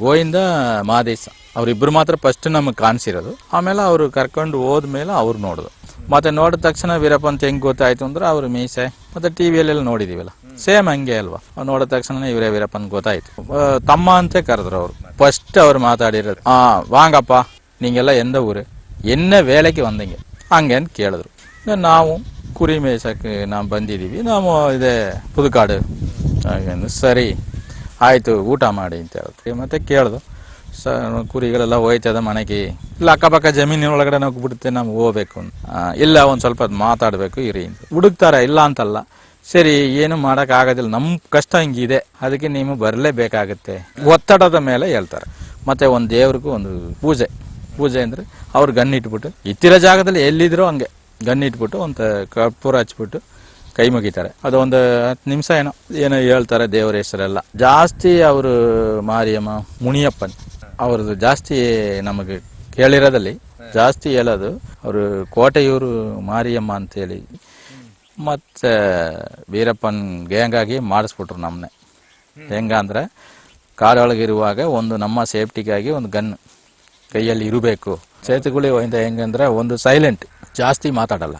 ಗೋವಿಂದ ಮಾದೇಶ ಅವರಿಬ್ರು ಮಾತ್ರ ಫಸ್ಟ್ ನಮಗೆ ಕಾಣಿಸಿರೋದು. ಆಮೇಲೆ ಅವರು ಕರ್ಕೊಂಡು ಹೋದ್ಮೇಲೆ ಅವ್ರು ನೋಡೋದು. ಮತ್ತೆ ನೋಡಿದ ತಕ್ಷಣ ವೀರಪ್ಪ ಅಂತ ಹೆಂಗ್ ಗೊತ್ತಾಯ್ತು ಅಂದ್ರೆ ಅವ್ರ ಮೀಸೆ ಮತ್ತೆ ಟಿವಿಯಲ್ಲೆಲ್ಲ ನೋಡಿದೀವಲ್ಲ, ಸೇಮ್ ಹಂಗೆ ಅಲ್ವಾ. ನೋಡಿದ ತಕ್ಷಣ ಇವರೇ ವೀರಪ್ಪನ್ ಗೊತ್ತಾಯ್ತು. ತಮ್ಮ ಅಂತ ಕರೆದ್ರು ಅವರು. ಫಸ್ಟ್ ಅವ್ರು ಮಾತಾಡಿರೋದು ವಾಂಗಪ್ಪ ನೀಗೆಲ್ಲ ಎಂದ ಊರು ಎನ್ನ ವೇಳೆಗೆ ಬಂದಂಗೆ ಹಂಗೆ ಅಂತ ಕೇಳಿದ್ರು. ನಾವು ಕುರಿ ಮೇಯ್ಸಕ್ಕೆ ನಾವು ಬಂದಿದ್ದೀವಿ, ನಾವು ಇದೇ ಪುದುಕಾಡು. ಸರಿ ಆಯಿತು ಊಟ ಮಾಡಿ ಅಂತ ಹೇಳಿದ್ರಿ. ಮತ್ತೆ ಕೇಳ್ದು ಕುರಿಗಳೆಲ್ಲ ಹೋಯ್ತದ ಮನೆಗೆ, ಇಲ್ಲ ಅಕ್ಕಪಕ್ಕ ಜಮೀನಿನ ಒಳಗಡೆ ನಾವು ಬಿಡುತ್ತೆ ನಾವು ಹೋಗ್ಬೇಕು. ಇಲ್ಲ ಒಂದು ಸ್ವಲ್ಪ ಮಾತಾಡಬೇಕು ಇರಿ ಅಂತ ಹುಡುಕ್ತಾರೆ, ಇಲ್ಲ ಅಂತಲ್ಲ. ಸರಿ ಏನು ಮಾಡಕ್ ಆಗೋದಿಲ್ಲ, ನಮ್ಮ ಕಷ್ಟ ಹಿಂಗಿದೆ, ಅದಕ್ಕೆ ನೀವು ಬರಲೇಬೇಕಾಗತ್ತೆ ಒತ್ತಡದ ಮೇಲೆ ಹೇಳ್ತಾರೆ. ಮತ್ತೆ ಒಂದು ದೇವ್ರಿಗೂ ಒಂದು ಪೂಜೆ ಅಂದ್ರೆ ಅವ್ರು ಗನ್ನಿಟ್ಬಿಟ್ಟು ಇತ್ತಿರೋ ಜಾಗದಲ್ಲಿ ಎಲ್ಲಿದ್ರು ಹಂಗೆ ಗನ್ನಿಟ್ಬಿಟ್ಟು ಒಂದು ಕರ್ಪೂರ ಹಚ್ಬಿಟ್ಟು ಕೈ ಮುಗಿತಾರೆ. ಅದು ಒಂದು 10 ನಿಮಿಷ ಏನೋ ಹೇಳ್ತಾರೆ ದೇವರ ಹೆಸರೆಲ್ಲ. ಜಾಸ್ತಿ ಅವರು ಮಾರಿಯಮ್ಮ ಮುನಿಯಪ್ಪನ್ ಅವ್ರದ್ದು ಜಾಸ್ತಿ ನಮಗೆ ಕೇಳಿರೋದಲ್ಲಿ ಜಾಸ್ತಿ ಹೇಳೋದು ಅವರು ಕೋಟೆಯೂರು ಮಾರಿಯಮ್ಮ ಅಂತೇಳಿ. ಮತ್ತೆ ವೀರಪ್ಪನ್ ಗ್ಯಾಂಗಾಗಿ ಮಾಡಿಸ್ಬಿಟ್ರು ನಮ್ಮನ್ನೇ. ಹೆಂಗಂದ್ರೆ ಕಾಡೊಳಗಿರುವಾಗ ಒಂದು ನಮ್ಮ ಸೇಫ್ಟಿಗಾಗಿ ಒಂದು ಗನ್ ಕೈಯಲ್ಲಿ ಇರಬೇಕು. ಸೇತುಗುಳಿ ಹೆಂಗಂದ್ರೆ ಒಂದು ಸೈಲೆಂಟ್, ಜಾಸ್ತಿ ಮಾತಾಡಲ್ಲ,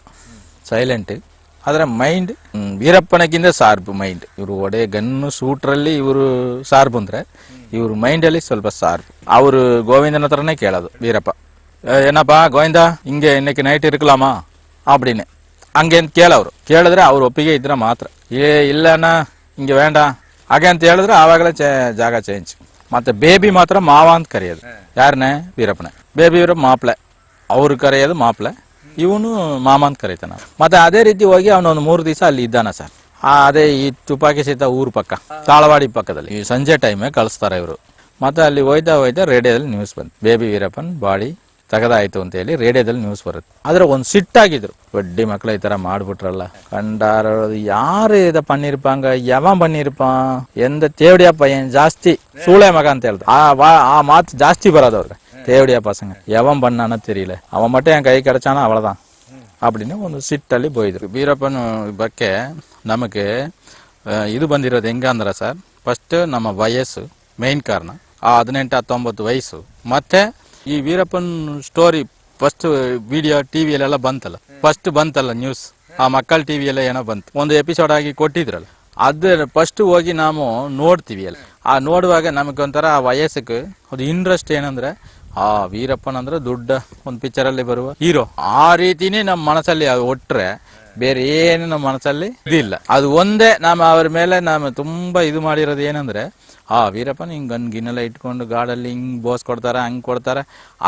ಸೈಲೆಂಟ್. ಆದರೆ ಮೈಂಡ್ ವೀರಪ್ಪನಕ್ಕಿಂತ ಶಾರ್ಪ್ ಮೈಂಡ್. ಇವರು ಒಡೆ ಗನ್ನು ಶೂಟ್ರಲ್ಲಿ ಇವರು ಶಾರ್ಪ್ ಅಂದ್ರೆ ಇವರು ಮೈಂಡಲ್ಲಿ ಸ್ವಲ್ಪ ಶಾರ್ಪ್. ಅವರು ಗೋವಿಂದನ ಹತ್ರನೇ ಕೇಳೋದು ವೀರಪ್ಪ, ಏನಪ್ಪಾ ಗೋವಿಂದ ಹಿಂಗೆ ಇನ್ನಕ್ಕೆ ನೈಟ್ ಇರ್ಕಲಾಮ ಅಪ್ಪಡಿನೇ ಹಂಗೆ ಅಂತ ಕೇಳೋರು. ಕೇಳಿದ್ರೆ ಅವ್ರು ಒಪ್ಪಿಗೆ ಇದ್ರೆ ಮಾತ್ರ, ಇಲ್ಲಣ್ಣ ಹಿಂಗೆ ಬೇಡ ಹಾಗೆ ಅಂತ ಹೇಳಿದ್ರೆ ಆವಾಗಲೇ ಜಾಗ ಚೇಂಜ್. ಮತ್ತೆ ಬೇಬಿ ಮಾತ್ರ ಮಾವ ಅಂತ ಕರೆಯೋದು. ಯಾರನ್ನೇ? ವೀರಪ್ಪನೇ. ಬೇಬಿ ವೀರಪ್ಪ ಮಾಪ್ಲೆ, ಅವ್ರು ಕರೆಯೋದು ಮಾಪ್ಲೆ, ಇವನು ಮಾಮ ಅಂತ ಕರೀತಾನ. ಮತ್ತೆ ಅದೇ ರೀತಿ ಹೋಗಿ ಅವನೊಂದು 3 ದಿವಸ ಅಲ್ಲಿ ಇದ್ದಾನ ಸರ್. ಅದೇ ಈ ತುಪಾಕಿ ಸೀತ ಊರ್ ಪಕ್ಕ ತಾಳವಾಡಿ ಪಕ್ಕದಲ್ಲಿ ಈ ಸಂಜೆ ಟೈಮೇ ಕಳಿಸ್ತಾರೆ ಇವರು. ಮತ್ತೆ ಅಲ್ಲಿ ಹೋಯ್ತಾ ರೇಡಿಯೋದಲ್ಲಿ ನ್ಯೂಸ್ ಬಂತು, ಬೇಬಿ ವೀರಪ್ಪನ್ ಬಾಡಿ ತೆಗೆದಾಯ್ತು ಅಂತ ಹೇಳಿ ರೇಡಿಯೋದಲ್ಲಿ ನ್ಯೂಸ್ ಬರುತ್ತೆ. ಆದ್ರೆ ಒಂದು ಸಿಟ್ಟಾಗಿದ್ರು, ಬಡ್ಡಿ ಮಕ್ಳ ಈ ತರ ಮಾಡ್ಬಿಟ್ರಲ್ಲ, ಕಂಡಾರ ಯಾರು ಇದ ಪನ್ನಿರ್ಪಾಂಗ ಯಾವ ಪನ್ನಿರ್ಪಾನ್ ಎಂದ ತೇವಡಿಯಪ್ಪ ಏನ್ ಜಾಸ್ತಿ ಸೂಳೆ ಮಗ ಅಂತ ಹೇಳ್ದ. ಆ ಮಾತು ಜಾಸ್ತಿ ಬರೋದವ್ರೆ, தேவடியா பசங்க எவன் பண்ணானோ தெரியல, அவன் மட்டும் என் கை கிடைச்சானா அவ்வளவுதான் அப்படின்னு ಒಂದು ಸಿಟ್ಟಲ್ಲಿ போயிದ್ರು. ವೀರಪ್ಪನ ಬಗ್ಗೆ ನಮಗೆ ಇದು ಬಂದಿರೋದು ಹೆಂಗ ಅಂದ್ರೆ ಸರ್, ಫಸ್ಟ್ ನಮ್ಮ ವಯಸ್ಸು ಮೇನ್ ಕಾರಣ, 18-19 ವಯಸ್ಸು. ಮತ್ತೆ ಈ ವೀರಪ್ಪನ್ ಸ್ಟೋರಿ ಫಸ್ಟ್ ವಿಡಿಯೋ ಟಿವಿಯಲ್ಲೆಲ್ಲ ಬಂತಲ್ಲ, ಫಸ್ಟ್ ಬಂತಲ್ಲ ನ್ಯೂಸ್, ಆ ಮಕ್ಕಳ ಟಿವಿಯಲ್ಲ ಏನೋ ಬಂತು, ಒಂದು ಎಪಿಸೋಡ್ ಆಗಿ ಕೊಟ್ಟಿದ್ರಲ್ಲ, ಅದ್ರ ಫಸ್ಟ್ ಹೋಗಿ ನಾವು ನೋಡ್ತೀವಿ ಅಲ್ಲ. ಆ ನೋಡುವಾಗ ನಮಗೊಂಥರ ಆ ವಯಸ್ಸಿಗೆ ಅದು ಇಂಟ್ರೆಸ್ಟ್ ಏನಂದ್ರೆ, ಆ ವೀರಪ್ಪನ್ ಅಂದ್ರೆ ದೊಡ್ಡ ಒಂದು ಪಿಕ್ಚರ್ ಅಲ್ಲಿ ಬರುವ ಹೀರೋ, ಆ ರೀತಿನೇ ನಮ್ಮ ಮನಸ್ಸಲ್ಲಿ ಒಟ್ರೆ ಬೇರೆ ಏನು ನಮ್ಮ ಮನಸ್ಸಲ್ಲಿ ಇದಿಲ್ಲ. ಅದು ಒಂದೇ ನಮ್ಮ ಅವ್ರ ಮೇಲೆ ನಾವು ತುಂಬಾ ಇದು ಮಾಡಿರೋದು ಏನಂದ್ರೆ, ಆ ವೀರಪ್ಪನ್ ಹಿಂಗ್ ಗನ್ಗಿನೆಲ್ಲ ಇಟ್ಕೊಂಡು ಗಾಡಲ್ಲಿ ಹಿಂಗ್ ಬೋಸ್ ಕೊಡ್ತಾರ, ಹಂಗ್ ಕೊಡ್ತಾರ,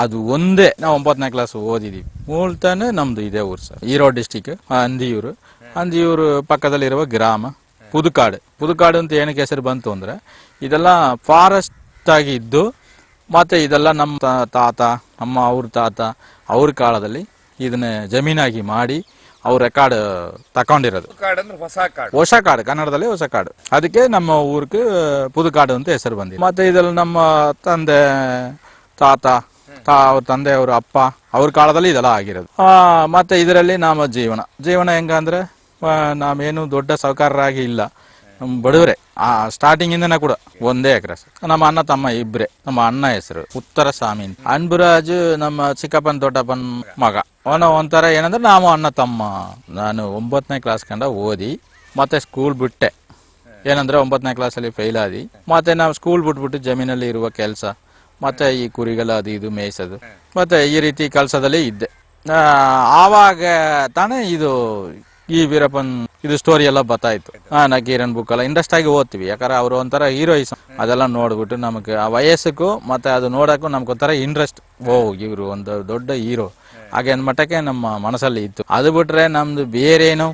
ಅದು ಒಂದೇ. ನಾವು 9ನೇ ಕ್ಲಾಸ್ ಓದಿದೀವಿ. ಮೂಲತಾನೆ ನಮ್ದು ಇದೇ ಊರು ಸರ್, ಈರೋಡ್ ಡಿಸ್ಟಿಕ್ ಅಂದಿಯೂರು ಪಕ್ಕದಲ್ಲಿರುವ ಗ್ರಾಮ ಪುದುಕಾಡು ಅಂತ ಏನಕ್ಕೆ ಹೆಸರು ಬಂತು ಅಂದ್ರೆ, ಇದೆಲ್ಲ ಫಾರೆಸ್ಟ್ ಆಗಿ ಇದ್ದು, ಮತ್ತೆ ಇದೆಲ್ಲ ನಮ್ಮ ತಾತ ಅವ್ರ ಕಾಲದಲ್ಲಿ ಇದನ್ನ ಜಮೀನಾಗಿ ಮಾಡಿ ಅವ್ರ ರೆಕಾರ್ಡ್ ತಕೊಂಡಿರೋದು. ಹೊಸ ಕಾಡು, ಕನ್ನಡದಲ್ಲಿ ಹೊಸ ಕಾಡು, ಅದಕ್ಕೆ ನಮ್ಮ ಊರಿಗೆ ಪುದುಕಾಡು ಅಂತ ಹೆಸರು ಬಂದಿದೆ. ಮತ್ತೆ ಇದೆಲ್ಲ ನಮ್ಮ ತಂದೆ ಅವ್ರ ತಂದೆ ಅವ್ರ ಅಪ್ಪ ಅವ್ರ ಕಾಲದಲ್ಲಿ ಇದೆಲ್ಲ ಆಗಿರೋದು. ಮತ್ತೆ ಇದರಲ್ಲಿ ನಮ್ಮ ಜೀವನ ಹೆಂಗಂದ್ರೆ, ನಾವೇನು ದೊಡ್ಡ ಸಾಹುಕಾರರಾಗಿ ಇಲ್ಲ, ಬಡವರೇ. ಸ್ಟಾರ್ಟಿಂಗ್ ಇಂದನೇ ಕೂಡ 1 ಎಕರೆ. ನಮ್ಮ ಅಣ್ಣ ತಮ್ಮ ಇಬ್ರೆ. ನಮ್ಮ ಅಣ್ಣ ಹೆಸರು ಉತ್ತರ ಸ್ವಾಮಿ, ಅನ್ಬುರಾಜು ನಮ್ಮ ಚಿಕ್ಕಪ್ಪನ ದೊಡ್ಡಪ್ಪನ ಮಗ. ಅವನ ಒಂಥರ ಏನಂದ್ರೆ ನಾವು ಅಣ್ಣ ತಮ್ಮ. ನಾನು 9ನೇ ಕ್ಲಾಸ್ ಕಂಡ ಓದಿ ಮತ್ತೆ ಸ್ಕೂಲ್ ಬಿಟ್ಟೆ. ಏನಂದ್ರೆ 9ನೇ ಕ್ಲಾಸಲ್ಲಿ ಫೇಲ್ ಆದಿ. ಮತ್ತೆ ನಾವು ಸ್ಕೂಲ್ ಬಿಟ್ಬಿಟ್ಟು ಜಮೀನಲ್ಲಿ ಇರುವ ಕೆಲಸ, ಮತ್ತೆ ಈ ಕುರಿಗಳ ಅದು ಇದು ಮೇಯಿಸೋದು, ಮತ್ತೆ ಈ ರೀತಿ ಕೆಲಸದಲ್ಲಿ ಇದ್ದೆ. ಆವಾಗ ತಾನೇ ಇದು ಈ ವೀರಪ್ಪನ್ ಇದು ಸ್ಟೋರಿ ಎಲ್ಲ ಬತ್ತಾಯ್ತು. ನಕೀರನ್ ಬುಕ್ ಎಲ್ಲ ಇಂಟ್ರೆಸ್ಟ್ ಆಗಿ ಓದ್ತೀವಿ, ಯಾಕಂದ್ರೆ ಅವರು ಒಂಥರ ಹೀರೋಯಿಸಮ್ ಅದೆಲ್ಲ ನೋಡ್ಬಿಟ್ಟು ನಮಗೆ ಆ ವಯಸ್ಸಕ್ಕೂ ಮತ್ತೆ ಅದು ನೋಡಕ್ಕೂ ನಮ್ಗೊಂಥರ ಇಂಟ್ರೆಸ್ಟ್. ಇವರು ಒಂದು ದೊಡ್ಡ ಹೀರೋ ಹಾಗೆ ಮಟ್ಟಕ್ಕೆ ನಮ್ಮ ಮನಸ್ಸಲ್ಲಿ ಇತ್ತು. ಅದು ಬಿಟ್ರೆ ನಮ್ದು ಬೇರೇನು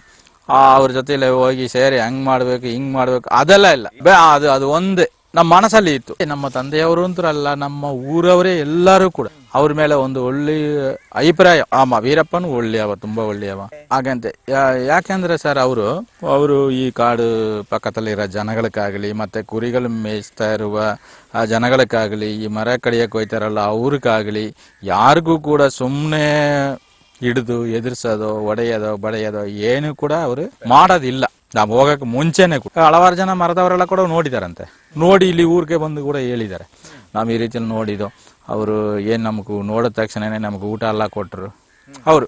ಅವ್ರ ಜೊತೆಲಿ ಹೋಗಿ ಸೇರಿ ಹಂಗ್ ಮಾಡ್ಬೇಕು ಹಿಂಗ್ ಮಾಡ್ಬೇಕು ಅದೆಲ್ಲ ಇಲ್ಲ. ಅದು ಒಂದೇ ನಮ್ಮ ಮನಸ್ಸಲ್ಲಿ ಇತ್ತು. ನಮ್ಮ ತಂದೆಯವರು ಅಂತಲ್ಲ, ನಮ್ಮ ಊರವರೇ ಎಲ್ಲರೂ ಕೂಡ ಅವ್ರ ಮೇಲೆ ಒಂದು ಒಳ್ಳೆ ಅಭಿಪ್ರಾಯ. ವೀರಪ್ಪನು ಒಳ್ಳೆಯವ, ತುಂಬಾ ಒಳ್ಳೆಯವ ಹಾಗಂತೆ. ಯಾಕೆಂದ್ರೆ ಸರ್ ಅವರು ಈ ಕಾಡು ಪಕ್ಕದಲ್ಲಿರೋ ಜನಗಳಕ್ಕಾಗಲಿ, ಮತ್ತೆ ಕುರಿಗಳು ಮೇಯಿಸ್ತಾ ಇರುವ ಆ ಜನಗಳಕ್ಕಾಗಲಿ, ಈ ಮರ ಕಡಿಯಕ್ಕೆ ಹೋಯ್ತಾರಲ್ಲ ಅವ್ರಿಗಾಗಲಿ, ಯಾರಿಗೂ ಕೂಡ ಸುಮ್ಮನೆ ಹಿಡಿದು ಎದುರಿಸೋದು, ಒಡೆಯೋದೋ ಬಡೆಯೋದೋ ಏನು ಕೂಡ ಅವರು ಮಾಡೋದಿಲ್ಲ. ನಾವು ಹೋಗಕ್ಕೆ ಮುಂಚೆನೆ ಹಲವಾರು ಜನ ಮರದವರೆಲ್ಲ ಕೂಡ ನೋಡಿದಾರಂತೆ, ನೋಡಿ ಇಲ್ಲಿ ಊರಿಗೆ ಬಂದು ಕೂಡ ಹೇಳಿದ್ದಾರೆ, ನಾವು ಈ ರೀತಿಯಲ್ಲಿ ನೋಡಿದ್ದು. ಅವರು ಏನು ನಮಗೂ ನೋಡಿದ ತಕ್ಷಣನೇ ನಮ್ಗೆ ಊಟ ಎಲ್ಲ ಕೊಟ್ಟರು. ಅವರು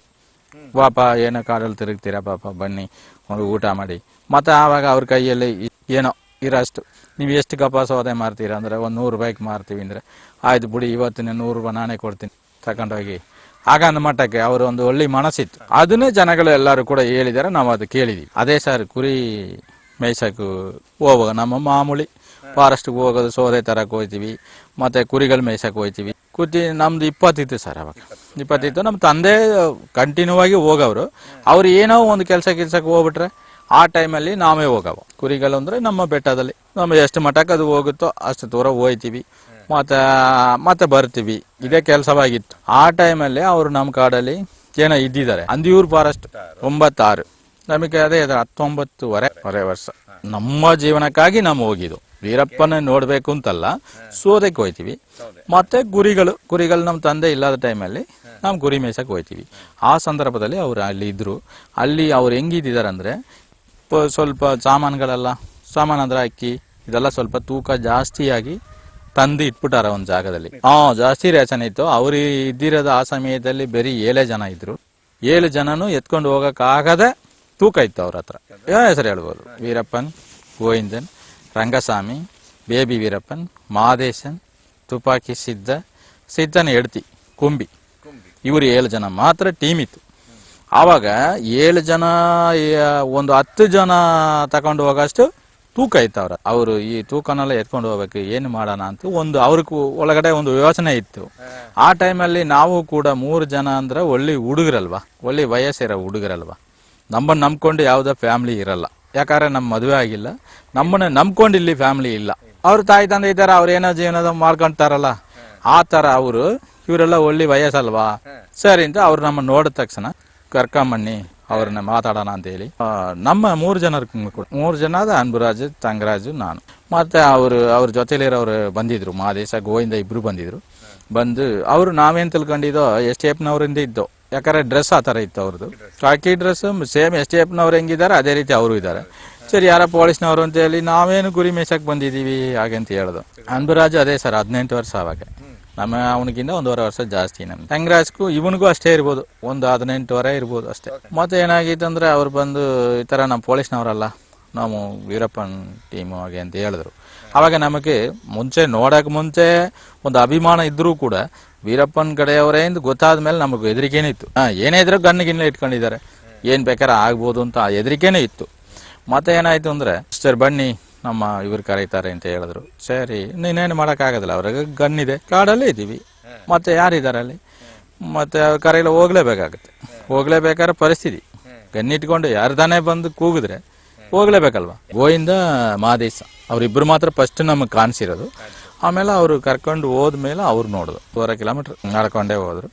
ಪಾಪ ಏನೋ ಕಾಡಲ್ಲಿ ತಿರುಗ್ತೀರಾ ಪಾಪ ಬನ್ನಿ ಒಂದು ಊಟ ಮಾಡಿ. ಮತ್ತು ಆವಾಗ ಅವ್ರ ಕೈಯಲ್ಲಿ ಏನೋ ಇರೋಷ್ಟು, ನೀವು ಎಷ್ಟು ಕಪಾಸ ಸೌದೆ ಮಾರ್ತೀರಾ ಅಂದರೆ ಒಂದು 100 ರೂಪಾಯಿಗೆ ಮಾರ್ತೀವಿ ಅಂದರೆ ಆಯ್ತು ಬಿಡಿ ಇವತ್ತಿನ 100 ರೂಪಾಯಿ ನಾನೇ ಕೊಡ್ತೀನಿ ತಗೊಂಡೋಗಿ. ಆಗ ಅಂದ ಮಟ್ಟಕ್ಕೆ ಅವರು ಒಂದು ಒಳ್ಳೆ ಮನಸ್ಸಿತ್ತು. ಅದನ್ನೇ ಜನಗಳು ಎಲ್ಲರೂ ಕೂಡ ಹೇಳಿದ್ದಾರೆ, ನಾವು ಅದು ಕೇಳಿದ್ವಿ. ಅದೇ ಸರ್ ಕುರಿ ಮೇಯ್ಸಕ್ಕೆ ಹೋಗುವಾಗ ನಮ್ಮ ಮಾಮೂಲಿ ಫಾರೆಸ್ಟ್ಗೆ ಹೋಗೋದು, ಸೌದೆ ತರಕ್ಕೆ ಹೋಗ್ತೀವಿ, ಮತ್ತು ಕುರಿಗಳು ಮೇಯ್ಸಕ್ಕೆ ಹೋಗ್ತೀವಿ. ನಮ್ದು 20 ಇತ್ತು ಸರ್, ಅವಾಗ 20 ಇತ್ತು. ನಮ್ಮ ತಂದೆ ಕಂಟಿನ್ಯೂ ಆಗಿ ಹೋಗವರು. ಅವ್ರು ಏನೋ ಒಂದು ಕೆಲಸಕ್ಕೆ ಹೋಗ್ಬಿಟ್ರೆ ಆ ಟೈಮಲ್ಲಿ ನಾವೇ ಹೋಗವು. ಕುರಿಗಳು ಅಂದರೆ ನಮ್ಮ ಬೆಟ್ಟದಲ್ಲಿ ನಮ್ಮ ಎಷ್ಟು ಮಟ್ಟಕ್ಕೆ ಅದು ಹೋಗುತ್ತೋ ಅಷ್ಟು ದೂರ ಹೋಗ್ತೀವಿ, ಮತ್ತೆ ಬರ್ತೀವಿ. ಇದೇ ಕೆಲಸವಾಗಿತ್ತು. ಆ ಟೈಮಲ್ಲಿ ಅವರು ನಮ್ಮ ಕಾಡಲ್ಲಿ ಏನೋ ಇದ್ದಿದ್ದಾರೆ. ಅಂದಿಯೂರು ಫಾರೆಸ್ಟ್ 96, ನಮಗೆ ಅದೇ 19 ವರ್ಷ ನಮ್ಮ ಜೀವನಕ್ಕಾಗಿ ನಾವು ಹೋಗಿದ್ದು. ವೀರಪ್ಪನ ನೋಡ್ಬೇಕು ಅಂತಲ್ಲ, ಸೋದಕ್ಕೆ ಹೋಯ್ತೀವಿ. ಮತ್ತೆ ಕುರಿಗಳು ನಮ್ಮ ತಂದೆ ಇಲ್ಲದ ಟೈಮಲ್ಲಿ ನಾವು ಕುರಿ ಮೇಯ್ಸಕ್ಕೆ ಹೋಯ್ತೀವಿ. ಆ ಸಂದರ್ಭದಲ್ಲಿ ಅವ್ರು ಅಲ್ಲಿ ಇದ್ರು. ಅಲ್ಲಿ ಅವ್ರು ಹೆಂಗಿದ್ದಾರೆ ಅಂದ್ರೆ ಸ್ವಲ್ಪ ಸಾಮಾನು ಅಂದ್ರೆ ಅಕ್ಕಿ ಇದೆಲ್ಲ ಸ್ವಲ್ಪ ತೂಕ ಜಾಸ್ತಿಯಾಗಿ ತಂದು ಇಟ್ಬಿಟ್ಟಾರ ಒಂದು ಜಾಗದಲ್ಲಿ. ಜಾಸ್ತಿ ರೇಷನ್ ಇತ್ತು. ಅವ್ರು ಇದ್ದಿರೋದು ಆ ಸಮಯದಲ್ಲಿ ಬರೀ 7 ಜನ ಇದ್ರು. 7 ಜನನು ಎತ್ಕೊಂಡು ಹೋಗಕ್ಕಾಗದೆ ತೂಕ ಇತ್ತು ಅವ್ರ ಹತ್ರ. ಹೆಸರು ಹೇಳ್ಬೋದು: ವೀರಪ್ಪನ್, ಗೋವಿಂದನ್, ರಂಗಸ್ವಾಮಿ, ಬೇಬಿ ವೀರಪ್ಪನ್, ಮಹಾದೇಶನ್, ತುಪಾಕಿ ಸಿದ್ದನ ಹೆಡ್ತಿ ಕುಂಬಿ. ಇವರು 7 ಜನ ಮಾತ್ರ ಟೀಮ್ ಇತ್ತು. ಆವಾಗ 7 ಜನ ಒಂದು 10 ಜನ ತಗೊಂಡು ಹೋಗೋಷ್ಟು ತೂಕ ಇತ್ತು ಅವರು ಈ ತೂಕನೆಲ್ಲ ಎತ್ಕೊಂಡು ಹೋಗ್ಬೇಕು, ಏನು ಮಾಡೋಣ ಅಂತ ಅವ್ರಿಗೆ ಒಳಗಡೆ ಒಂದು ಯೋಚನೆ ಇತ್ತು. ಆ ಟೈಮಲ್ಲಿ ನಾವು ಕೂಡ 3 ಜನ ಅಂದ್ರೆ ಒಳ್ಳೆ ಹುಡುಗರಲ್ವಾ, ಒಳ್ಳೆ ವಯಸ್ಸಿರೋ ಹುಡುಗರಲ್ವಾ, ನಮ್ಮನ್ನು ನಂಬ್ಕೊಂಡು ಯಾವುದೋ ಫ್ಯಾಮಿಲಿ ಇರಲ್ಲ. ಯಾಕಂದ್ರೆ ನಮ್ಮ ಮದುವೆ ಆಗಿಲ್ಲ, ನಮ್ಮನ್ನ ನಂಬ್ಕೊಂಡು ಇಲ್ಲಿ ಫ್ಯಾಮಿಲಿ ಇಲ್ಲ. ಅವ್ರ ತಾಯಿ ತಂದೆ ಇದ್ದಾರೆ, ಅವ್ರೇನೋ ಜೀವನದ ಮಾಡ್ಕೊಂತಾರಲ್ಲ, ಆ ಥರ ಅವರು ಇವರೆಲ್ಲ ಒಳ್ಳೆ ವಯಸ್ಸಲ್ವಾ, ಸರಿ ಅಂತ ಅವ್ರು ನಮ್ಮ ನೋಡಿದ ತಕ್ಷಣ ಕರ್ಕೊಂಬನ್ನಿ ಅವ್ರನ್ನ ಮಾತಾಡೋಣ ಅಂತ ಹೇಳಿ ನಮ್ಮ 3 ಜನ ಅನ್ಬುರಾಜು, ತಂಗರಾಜು, ನಾನು ಮತ್ತೆ ಅವ್ರ ಜೊತೆಲಿರೋರು ಬಂದಿದ್ರು. ಮಹಾದೇಶ, ಗೋವಿಂದ ಇಬ್ರು ಬಂದು ಅವರು ನಾವೇನ್ ತಿಳ್ಕೊಂಡಿದ್ದೋ STFನವರಿಂದ ಇದ್ದೋ. ಯಾಕಂದ್ರೆ ಡ್ರೆಸ್ ಆ ಥರ ಇತ್ತು ಅವ್ರದ್ದು, ಕಾಕಿ ಡ್ರೆಸ್ ಸೇಮ್ STFನವ್ರು ಹೆಂಗಿದ್ದಾರೆ ಅದೇ ರೀತಿ ಅವರು ಇದ್ದಾರೆ. ಸರಿ, ಯಾರ ಪೊಲೀಸ್ನವರು ಅಂತ ಹೇಳಿ ನಾವೇನು ಗುರಿ ಮೇಯ್ಸಕ್ಕೆ ಬಂದಿದ್ದೀವಿ ಹಾಗೆ ಅಂತ ಹೇಳ್ದು. ಅನ್ಬುರಾಜು ಅದೇ ಸರ್ 18 ವರ್ಷ ಅವಾಗ, ಅವನಿಗಿಂತ 1.5 ವರ್ಷ ಜಾಸ್ತಿ. ನಮ್ಗೆ ತಂಗರಾಜ್ಗೂ ಇವನಿಗೂ ಅಷ್ಟೇ ಇರ್ಬೋದು, ಒಂದು 18 ಇರ್ಬೋದು ಅಷ್ಟೇ. ಮತ್ತೆ ಏನಾಗಿತ್ತು ಅಂದ್ರೆ ಅವ್ರು ಬಂದು ಈ ಥರ ನಮ್ಮ ಪೊಲೀಸ್ನವರಲ್ಲ, ನಾವು ವೀರಪ್ಪನ್ ಟೀಮು ಹಾಗೆ ಅಂತ ಹೇಳಿದ್ರು. ಅವಾಗ ನಮಗೆ ನೋಡೋಕೆ ಮುಂಚೆ ಒಂದು ಅಭಿಮಾನ ಇದ್ರೂ ಕೂಡ ವೀರಪ್ಪನ್ ಕಡೆಯವರೇ ಅಂತ ಗೊತ್ತಾದ ಮೇಲೆ ನಮಗೆ ಹೆದರಿಕೆನೇ ಇತ್ತು. ಏನೇ ಇದ್ರೂ ಗನ್ನಿಗಿನ್ನ ಇಟ್ಕೊಂಡಿದ್ದಾರೆ, ಏನು ಬೇಕಾದ್ರೆ ಆಗ್ಬೋದು ಅಂತ ಹೆದರಿಕೆನೇ ಇತ್ತು. ಮತ್ತೆ ಏನಾಯ್ತು ಅಂದ್ರೆ ಸರ್ ಬನ್ನಿ ನಮ್ಮ ಇವ್ರು ಕರೀತಾರೆ ಅಂತ ಹೇಳಿದ್ರು. ಸರಿ, ನೀನೇನು ಮಾಡೋಕ್ಕಾಗೋದಿಲ್ಲ, ಅವ್ರಿಗೆ ಗನ್ನಿದೆ, ಕಾಡಲ್ಲೇ ಇದ್ದೀವಿ, ಮತ್ತೆ ಯಾರಿದ್ದಾರೆ ಅಲ್ಲಿ, ಮತ್ತೆ ಅವ್ರ ಕರೆಯಲ್ಲ ಹೋಗ್ಲೇಬೇಕಾದ್ರೆ ಪರಿಸ್ಥಿತಿ. ಗನ್ನಿಟ್ಕೊಂಡು ಯಾರ್ದಾನೆ ಬಂದು ಕೂಗಿದ್ರೆ ಹೋಗ್ಲೇಬೇಕಲ್ವಾ. ಗೋವಿಂದ, ಮಹಾದೇಶ ಅವ್ರಿಬ್ರು ಮಾತ್ರ ಫಸ್ಟ್ ನಮಗೆ ಕಾಣಿಸಿರೋದು. ಆಮೇಲೆ ಅವರು ಕರ್ಕೊಂಡು ಹೋದ್ಮೇಲೆ ಅವ್ರು ನೋಡಿದ್ರು. 2.5 ಕಿಲೋಮೀಟರ್ ನಡ್ಕೊಂಡೇ ಹೋದ್ರು.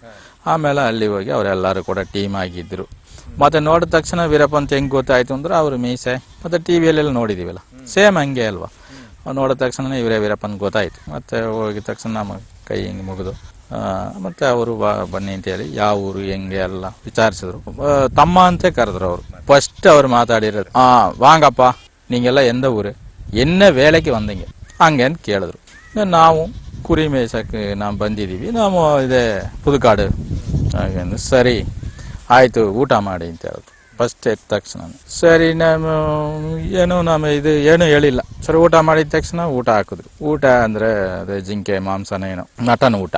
ಆಮೇಲೆ ಅಲ್ಲಿ ಹೋಗಿ ಅವರೆಲ್ಲರೂ ಕೂಡ ಟೀಮ್ ಆಗಿದ್ರು. ಮತ್ತೆ ನೋಡಿದ ತಕ್ಷಣ ವೀರಪ್ಪ ಅಂತ ಹೆಂಗೆ ಗೊತ್ತಾಯ್ತು ಅಂದ್ರೆ ಅವ್ರು ಮೀಸೆ ಮತ್ತೆ ಟಿವಿಯಲ್ಲೆಲ್ಲ ನೋಡಿದೀವಲ್ಲ, ಸೇಮ್ ಹಂಗೆ ಅಲ್ವಾ. ನೋಡಿದ ತಕ್ಷಣ ಇವರೇ ವೀರಪ್ಪನ್ ಗೊತ್ತಾಯ್ತು. ಮತ್ತೆ ಹೋಗಿದ ತಕ್ಷಣ ನಮ್ಮ ಕೈ ಹಿಂಗೆ ಮುಗಿದು ಮತ್ತೆ ಅವರು ಬನ್ನಿ ಅಂತ ಹೇಳಿ ಯಾವ ಊರು ಹೆಂಗೆ ಎಲ್ಲ ವಿಚಾರಿಸಿದ್ರು. ತಮ್ಮ ಅಂತ ಕರೆದ್ರು ಅವರು. ಫಸ್ಟ್ ಅವ್ರು ಮಾತಾಡಿರೋದು ವಾಂಗಪ್ಪ ನೀಗೆಲ್ಲ ಎಂದ ಊರು, ಎನ್ನ ವೇಳೆಗೆ ಬಂದಂಗೆ ಹಂಗೆ ಅಂತ ಕೇಳಿದ್ರು. ನಾವು ಕುರಿ ಮೇಯ್ಸಕ್ಕೆ ನಾವು ಬಂದಿದ್ದೀವಿ, ನಾವು ಇದೇ ಪುದುಕಾಡು ಹಾಗೆ. ಸರಿ ಆಯಿತು, ಊಟ ಮಾಡಿ ಅಂತ ಹೇಳಿದ್ರು ಫಸ್ಟ್ ಎದ್ದ ತಕ್ಷಣ. ಸರಿ, ಏನು ಹೇಳಿಲ್ಲ. ಸರಿ, ಊಟ ಮಾಡಿದ ತಕ್ಷಣ ಊಟ ಹಾಕಿದ್ರು. ಊಟ ಅಂದರೆ ಅದೇ ಜಿಂಕೆ ಮಾಂಸನ ಏನೋ ಮಟನ್ ಊಟ